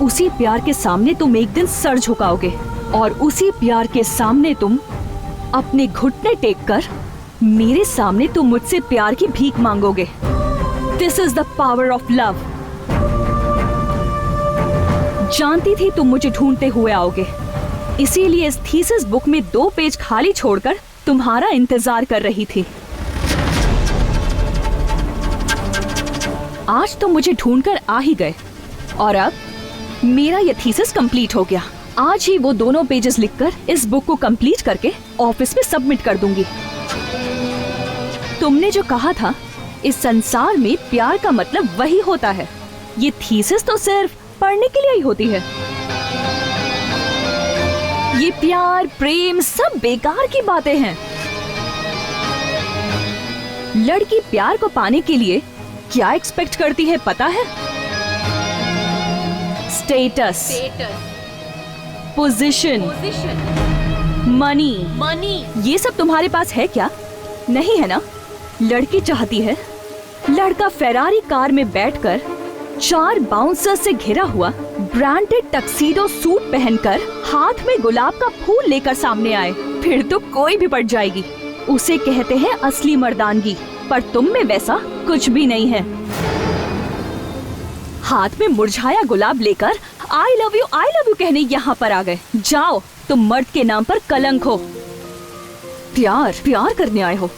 उसी प्यार के सामने तुम एक दिन सर झुकाओगे और उसी प्यार के सामने तुम अपने घुटने टेक कर मेरे सामने तुम मुझसे प्यार की भीख मांगोगे। This is the power of love. जानती थी तुम मुझे ढूंढते हुए आओगे, इसीलिए इस थीसिस बुक में 2 पेज खाली छोड़कर तुम्हारा इंतजार कर रही थी। आज तुम मुझे ढूंढकर आ ही गए और अब मेरा यह थीसिस कंप्लीट हो गया। आज ही वो दोनों पेजेस लिखकर इस बुक को कंप्लीट करके ऑफिस में सबमिट कर दूंगी। तुमने जो कहा था, इस संसार में प्यार का मतलब वही होता है। ये थीसिस तो सिर्फ पढ़ने के लिए ही होती है। ये प्यार प्रेम सब बेकार की बातें हैं। लड़की प्यार को पाने के लिए क्या एक्सपेक्ट करती है पता है? Status, position, money. ये सब तुम्हारे पास है क्या? नहीं है ना? लड़की चाहती है लड़का फेरारी कार में बैठकर 4 बाउंसर से घिरा हुआ ब्रांडेड टक्सीडो सूट पहनकर हाथ में गुलाब का फूल लेकर सामने आए, फिर तो कोई भी पट जाएगी। उसे कहते हैं असली मर्दानगी, पर तुम में वैसा कुछ भी नहीं है। हाथ में मुरझाया गुलाब लेकर आई लव यू कहने यहाँ पर आ गए। जाओ, तुम मर्द के नाम पर कलंक हो। प्यार करने आए हो।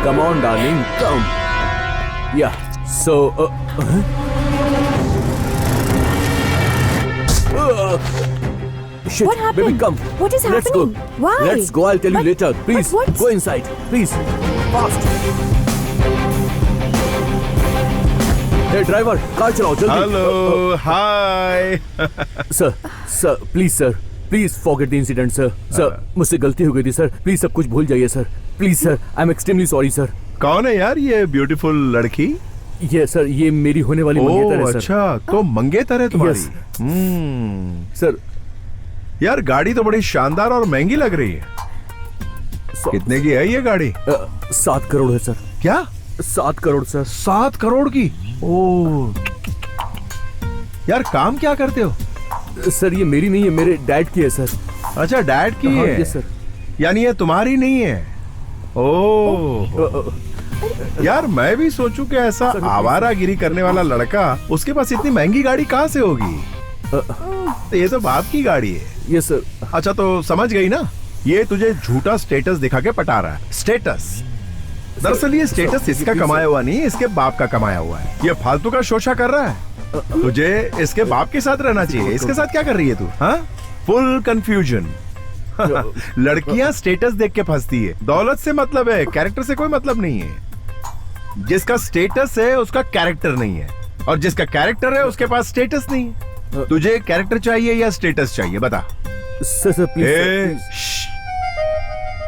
Come on, darling, come. Yeah, so... Shit, What happened? baby, come. What is Let's happening? go. Why? Let's go, I'll tell you later. Please, what? go inside. Please, fast. Hey, driver, car चलाओ, जल्दी. Hello, hi. Sir, please, sir. Please forget the incident sir. Sir मुझसे गलती हो गई थी sir, please सब कुछ भूल जाइए sir, please sir, I am extremely sorry sir. कौन है यार ये ब्यूटीफुल लड़की? ये सर, ये मेरी होने वाली मंगेतर है सर। अच्छा, तो मंगेतर है तुम्हारी? सर यार गाड़ी तो बड़ी शानदार और महंगी लग रही है। कितने की है ये गाड़ी? 7 करोड़ है सर। क्या? 7 करोड़ सर। 7 करोड़ की? ओ यार काम क्या करते हो? सर ये मेरी नहीं है, मेरे डैड की है सर। अच्छा, डैड की है? Yes sir. यानी ये तुम्हारी नहीं है? ओ यार मैं भी सोचूं कि ऐसा आवारागिरी करने वाला लड़का, उसके पास इतनी महंगी गाड़ी कहाँ से होगी? तो ये तो बाप की गाड़ी है। Yes sir. अच्छा तो समझ गई ना, ये तुझे झूठा स्टेटस दिखा के पटा रहा है। स्टेटस, दरअसल ये स्टेटस इसका कमाया हुआ नहीं, इसके बाप का कमाया हुआ है। ये फालतू का शोषा कर रहा है। तुझे इसके बाप के साथ रहना चाहिए, इसके साथ क्या कर रही है तू? हाँ, फुल कंफ्यूजन। लड़कियां स्टेटस देख के फंसती है। दौलत से मतलब है, कैरेक्टर से कोई मतलब नहीं है। जिसका स्टेटस है उसका कैरेक्टर नहीं है, और जिसका कैरेक्टर है उसके पास स्टेटस नहीं है। तुझे कैरेक्टर चाहिए या स्टेटस चाहिए, बता। Sir please.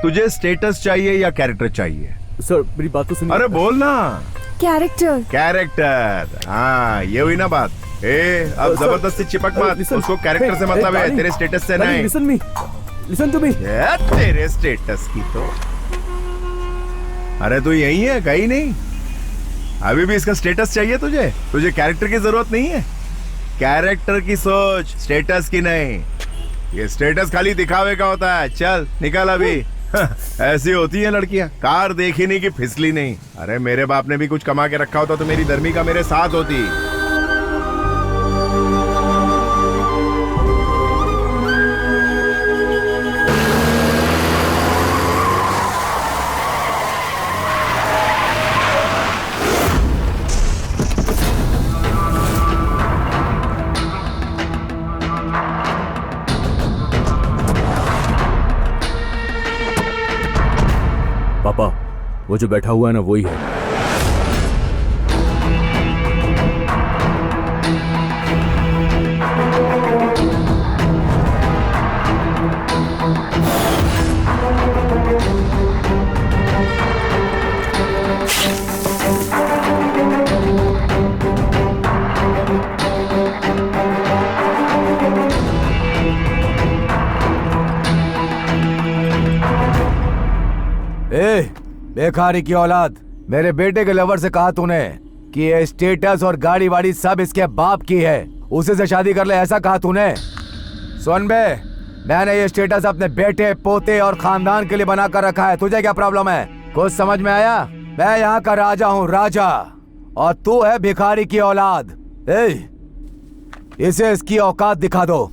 तुझे स्टेटस चाहिए या कैरेक्टर चाहिए? सर मेरी बात तो सुनिए। अरे बोल ना। कैरेक्टर। कैरेक्टर, हाँ ये हुई ना बात। अब जबरदस्ती चिपक मत, उसको कैरेक्टर से मतलब है, तेरे स्टेटस से नहीं। Listen to me. तेरे स्टेटस की तो, अरे तू यही है, कहीं नहीं। अभी भी इसका स्टेटस चाहिए तुझे? तुझे कैरेक्टर की जरूरत नहीं है। कैरेक्टर की सोच, स्टेटस की नहीं। ये स्टेटस खाली दिखावे का होता है। चल निकल अभी। ऐसी होती है लड़कियां, कार देखी नहीं कि फिसली नहीं। अरे मेरे बाप ने भी कुछ कमा के रखा होता तो मेरी धर्मिका मेरे साथ होती। पापा, वो जो बैठा हुआ है ना, वही है। बेकारी की औलाद, मेरे बेटे के लवर से कहा तूने कि ये स्टेटस और गाड़ी वाड़ी सब इसके बाप की है, उसे से शादी कर ले, ऐसा कहा तूने? सुन बे, मैंने ये स्टेटस अपने बेटे, पोते और खानदान के लिए बना कर रखा है। तुझे क्या प्रॉब्लम है? कुछ समझ में आया? मैं यहाँ का राजा हूँ, राजा, और तू है भिखारी की औलाद। इसे इसकी औकात दिखा दो।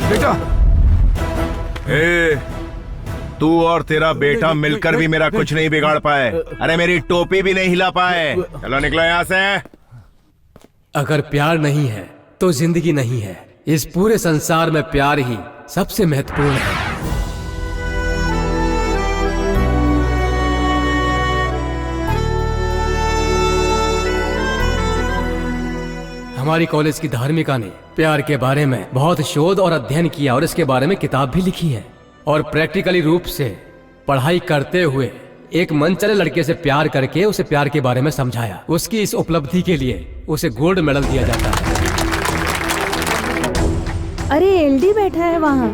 बेटा, तू और तेरा बेटा मिलकर भी मेरा कुछ नहीं बिगाड़ पाए। अरे मेरी टोपी भी नहीं हिला पाए। चलो निकलो यहाँ से। अगर प्यार नहीं है तो जिंदगी नहीं है। इस पूरे संसार में प्यार ही सबसे महत्वपूर्ण है। हमारी कॉलेज की धार्मिका ने प्यार के बारे में बहुत शोध और अध्ययन किया और इसके बारे में किताब भी लिखी है और प्रैक्टिकली रूप से पढ़ाई करते हुए एक मनचले लड़के से प्यार करके उसे प्यार के बारे में समझाया। उसकी इस उपलब्धि के लिए उसे गोल्ड मेडल दिया जाता है। अरे एलडी बैठा है वहाँ।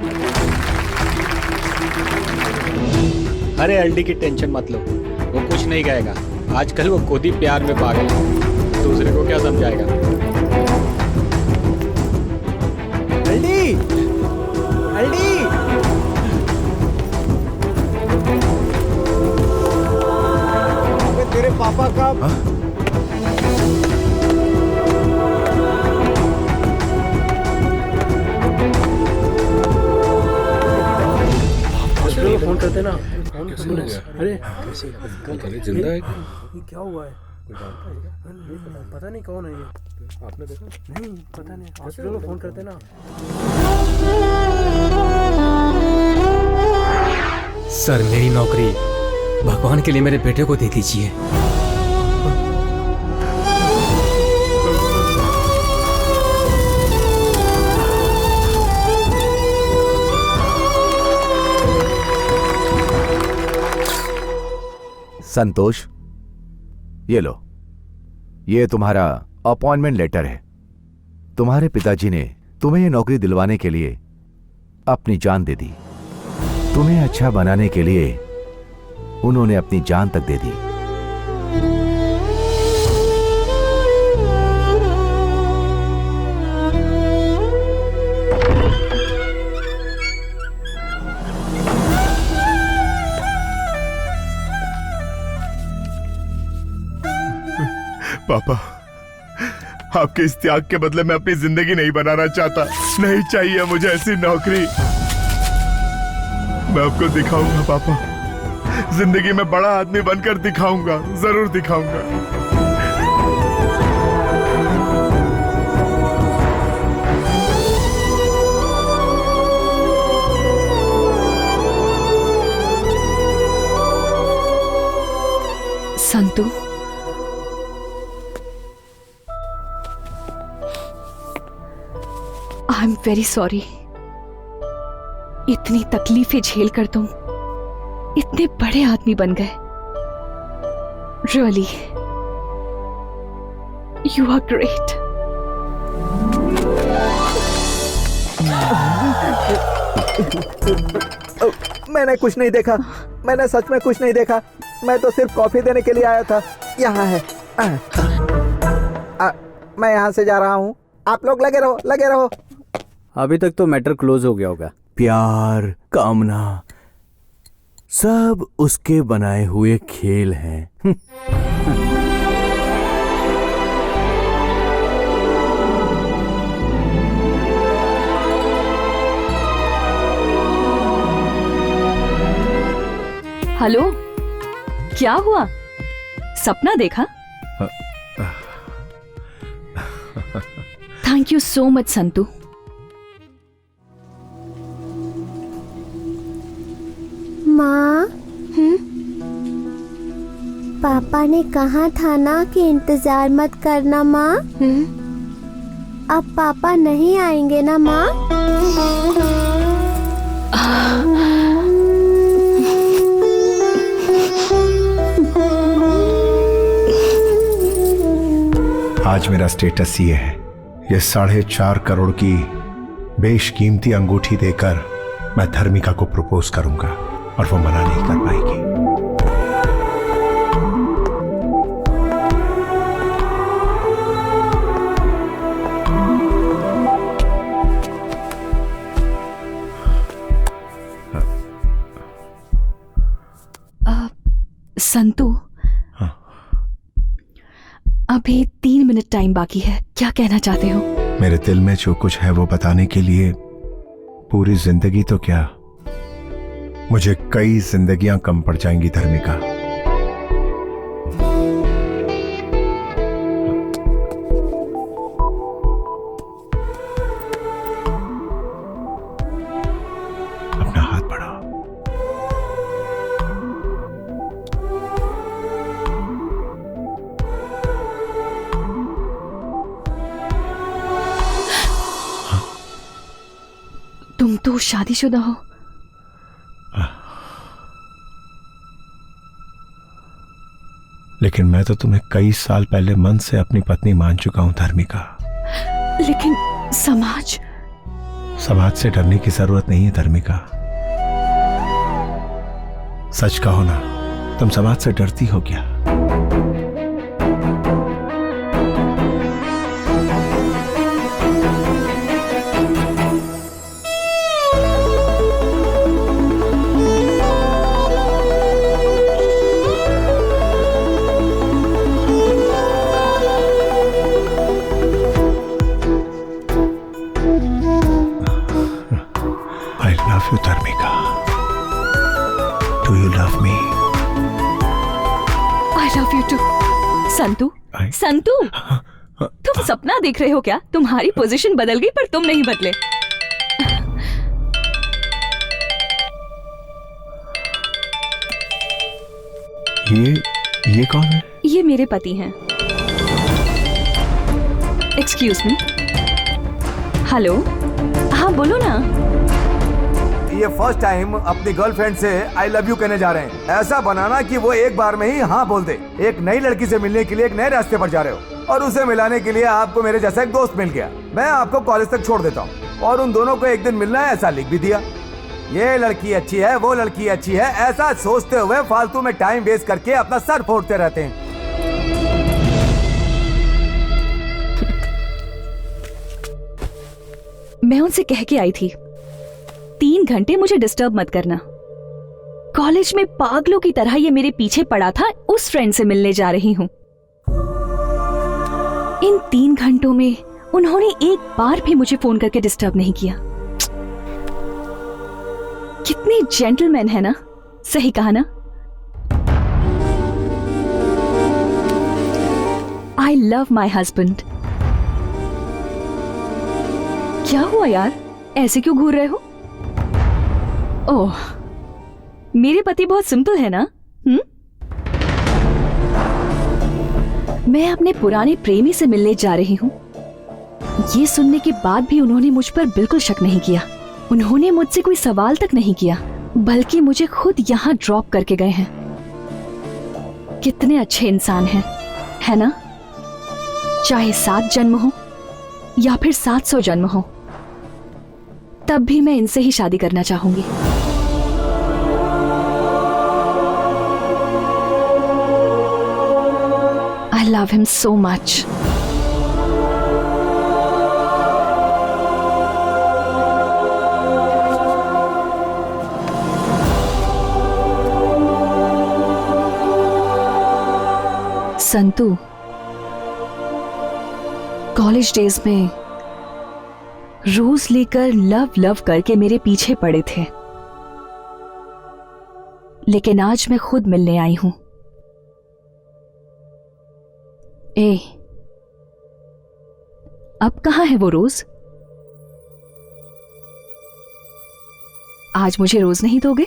अरे एलडी की टेंशन मत लो, वो कुछ नहीं कहेगा। आजकल वो खुद ही प्यार में पागल है, दूसरे को क्या समझाएगा। एलडी, एलडी, तेरे पापा का फोन करते ना। अरे जिंदा है क्या हुआ है? पता नहीं कौन है ये। आपने देखा? नहीं पता नहीं। हॉस्पिटल में फोन करते ना। सर मेरी नौकरी भगवान के लिए मेरे बेटे को दे दीजिए। संतोष, ये लो, ये तुम्हारा अपॉइंटमेंट लेटर है। तुम्हारे पिताजी ने तुम्हें ये नौकरी दिलवाने के लिए अपनी जान दे दी। तुम्हें अच्छा बनाने के लिए उन्होंने अपनी जान तक दे दी। पापा, आपके इस त्याग के बदले मैं अपनी जिंदगी नहीं बनाना चाहता। नहीं चाहिए मुझे ऐसी नौकरी। मैं आपको दिखाऊंगा पापा, जिंदगी में बड़ा आदमी बनकर दिखाऊंगा, जरूर दिखाऊंगा। Santu, I am very sorry. इतनी तकलीफें झेलकर तुम इतने बड़े आदमी बन गए। Really, you are great. मैंने कुछ नहीं देखा, मैंने सच में कुछ नहीं देखा। मैं तो सिर्फ कॉफी देने के लिए आया था। यहाँ है। मैं यहाँ से जा रहा हूँ, आप लोग लगे रहो, लगे रहो। अभी तक तो मैटर क्लोज हो गया होगा। प्यार, कामना, सब उसके बनाए हुए खेल हैं। हेलो, क्या हुआ? सपना देखा? Thank you so much Santu. माँ, पापा ने कहा था ना कि इंतजार मत करना माँ। अब पापा नहीं आएंगे ना माँ? आज मेरा स्टेटस ये है, ये 4.5 करोड़ की बेशकीमती अंगूठी देकर मैं धर्मिका को प्रपोज करूंगा और वो मना नहीं कर पाएगी। संतू, अभी 3 मिनट टाइम बाकी है, क्या कहना चाहते हो? मेरे दिल में जो कुछ है वो बताने के लिए पूरी जिंदगी तो क्या, मुझे कई जिंदगियां कम पड़ जाएंगी धर्मिका। अपना हाथ बढ़ाओ। तुम तो शादीशुदा हो। लेकिन मैं तो तुम्हें कई साल पहले मन से अपनी पत्नी मान चुका हूं धर्मिका। लेकिन समाज से डरने की जरूरत नहीं है धर्मिका। सच कहो ना, तुम समाज से डरती हो क्या? धर्मिका, do you love me? I love you too. Santu, तुम सपना देख रहे हो क्या? तुम्हारी पोजीशन बदल गई पर तुम नहीं बदले। ये कौन है? ये मेरे पति हैं। Excuse me. हेलो, हाँ बोलो ना। ये फर्स्ट टाइम अपनी गर्लफ्रेंड से आई लव यू कहने जा रहे हैं। ऐसा बनाना कि वो एक बार में ही हाँ बोल दे। एक नई लड़की से मिलने के लिए एक नए रास्ते पर जा रहे हो और उसे मिलाने के लिए आपको मेरे जैसा एक दोस्त मिल गया। मैं आपको कॉलेज तक छोड़ देता हूँ और उन दोनों को एक दिन मिलना है ऐसा लिख भी दिया। ये लड़की अच्छी है, वो लड़की अच्छी है, ऐसा सोचते हुए फालतू में टाइम वेस्ट करके अपना सर फोड़ते रहते हैं। मैं उनसे कह के आई थी 3 घंटे मुझे डिस्टर्ब मत करना। कॉलेज में पागलों की तरह ये मेरे पीछे पड़ा था, उस फ्रेंड से मिलने जा रही हूं। इन 3 घंटों में उन्होंने एक बार भी मुझे फोन करके डिस्टर्ब नहीं किया। कितने जेंटलमैन है ना, सही कहा ना? I love my husband. क्या हुआ यार, ऐसे क्यों घूर रहे हो? ओह, मेरे पति बहुत सिंपल है ना? मैं अपने पुराने प्रेमी से मिलने जा रही हूँ। ये सुनने के बाद भी उन्होंने मुझ पर बिल्कुल शक नहीं किया। उन्होंने मुझसे कोई सवाल तक नहीं किया, बल्कि मुझे खुद यहाँ ड्रॉप करके गए हैं। कितने अच्छे इंसान हैं, है ना? चाहे 7 जन्म हो या फिर 700 जन्म हो, तब भी मैं इनसे ही शादी करना चाहूंगी। I love him so much. Santu, college days में रोज लेकर लव करके मेरे पीछे पड़े थे, लेकिन आज मैं खुद मिलने आई हूं। अब कहां है वो रोज? आज मुझे रोज नहीं दोगे?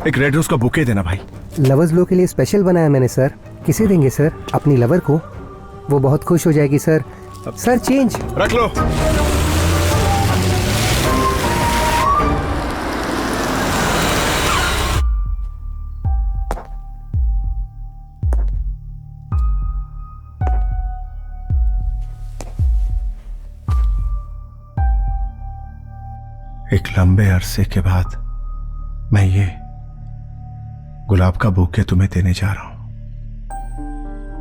एक रेड रोज का बुके देना भाई। लवर्स लो के लिए स्पेशल बनाया मैंने सर। किसे देंगे सर? अपनी लवर को, वो बहुत खुश हो जाएगी सर। सर चेंज रख लो। एक लंबे अरसे के बाद मैं ये गुलाब का बुके तुम्हें देने जा रहा हूं।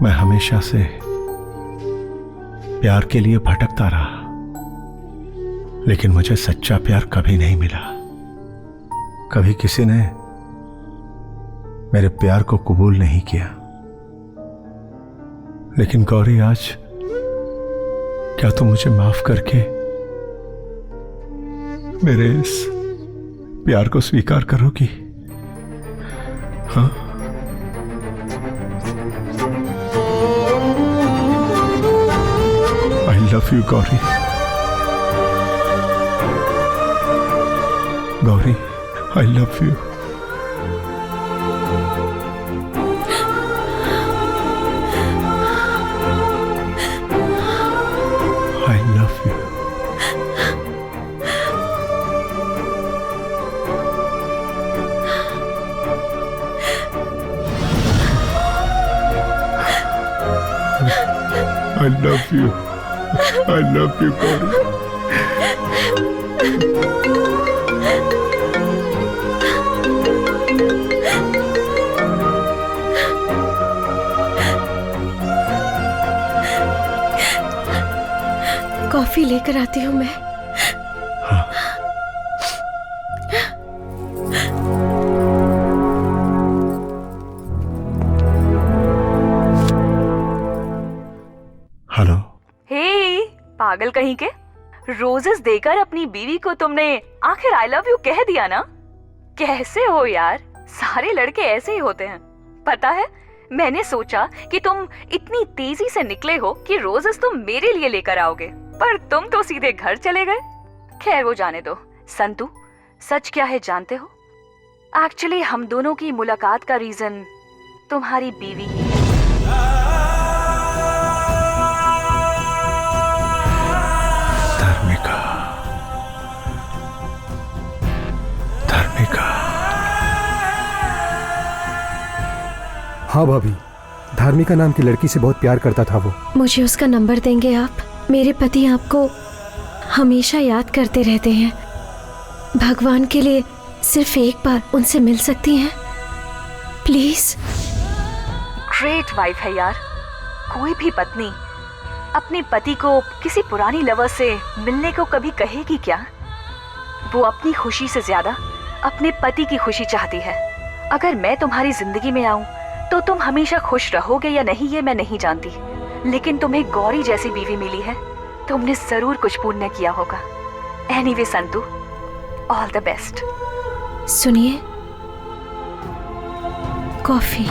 मैं हमेशा से प्यार के लिए भटकता रहा, लेकिन मुझे सच्चा प्यार कभी नहीं मिला। कभी किसी ने मेरे प्यार को कबूल नहीं किया, लेकिन गौरी आज क्या तुम मुझे माफ करके मेरे इस प्यार को स्वीकार करोगी? हाँ? I love you, Gauri. Gauri, I love you. I love you. I love you. I love you, Gauri. Coffee लेकर आती हूँ मैं। हेलो। हे पागल कहीं के, रोजेस देकर अपनी बीवी को तुमने आखिर आई लव यू कह दिया ना? कैसे हो यार, सारे लड़के ऐसे ही होते हैं। पता है, मैंने सोचा कि तुम इतनी तेजी से निकले हो कि रोजेस तुम मेरे लिए लेकर आओगे, पर तुम तो सीधे घर चले गए। खैर वो जाने दो। संतू, सच क्या है जानते हो? एक्चुअली हम दोनों की मुलाकात का रीजन तुम्हारी बीवी ही है। धर्मिका, धर्मिका। हाँ भाभी, धार्मिका नाम की लड़की से बहुत प्यार करता था वो। मुझे उसका नंबर देंगे आप? मेरे पति आपको हमेशा याद करते रहते हैं। भगवान के लिए सिर्फ एक बार उनसे मिल सकती हैं प्लीज? ग्रेट वाइफ है यार। कोई भी पत्नी अपने पति को किसी पुरानी लवर से मिलने को कभी कहेगी क्या? वो अपनी खुशी से ज्यादा अपने पति की खुशी चाहती है। अगर मैं तुम्हारी जिंदगी में आऊं तो तुम हमेशा खुश रहोगे या नहीं ये मैं नहीं जानती, लेकिन तुम्हें गौरी जैसी बीवी मिली है, तुमने जरूर कुछ पुण्य किया होगा। Anyway Santu, all the best. सुनिए, कॉफी।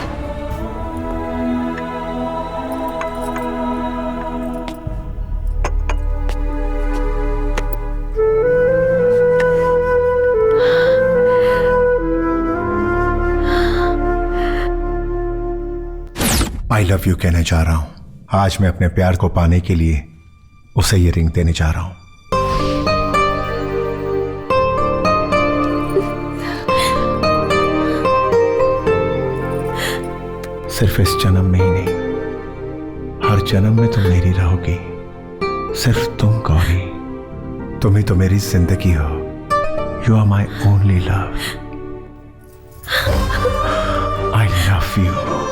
आई लव यू कहने जा रहा हूं। आज मैं अपने प्यार को पाने के लिए उसे ये रिंग देने जा रहा हूं। सिर्फ इस जन्म में ही नहीं, हर जन्म में तुम मेरी रहोगी। सिर्फ तुम गौरी, तुम ही तो मेरी जिंदगी हो। You are my only love. I love you.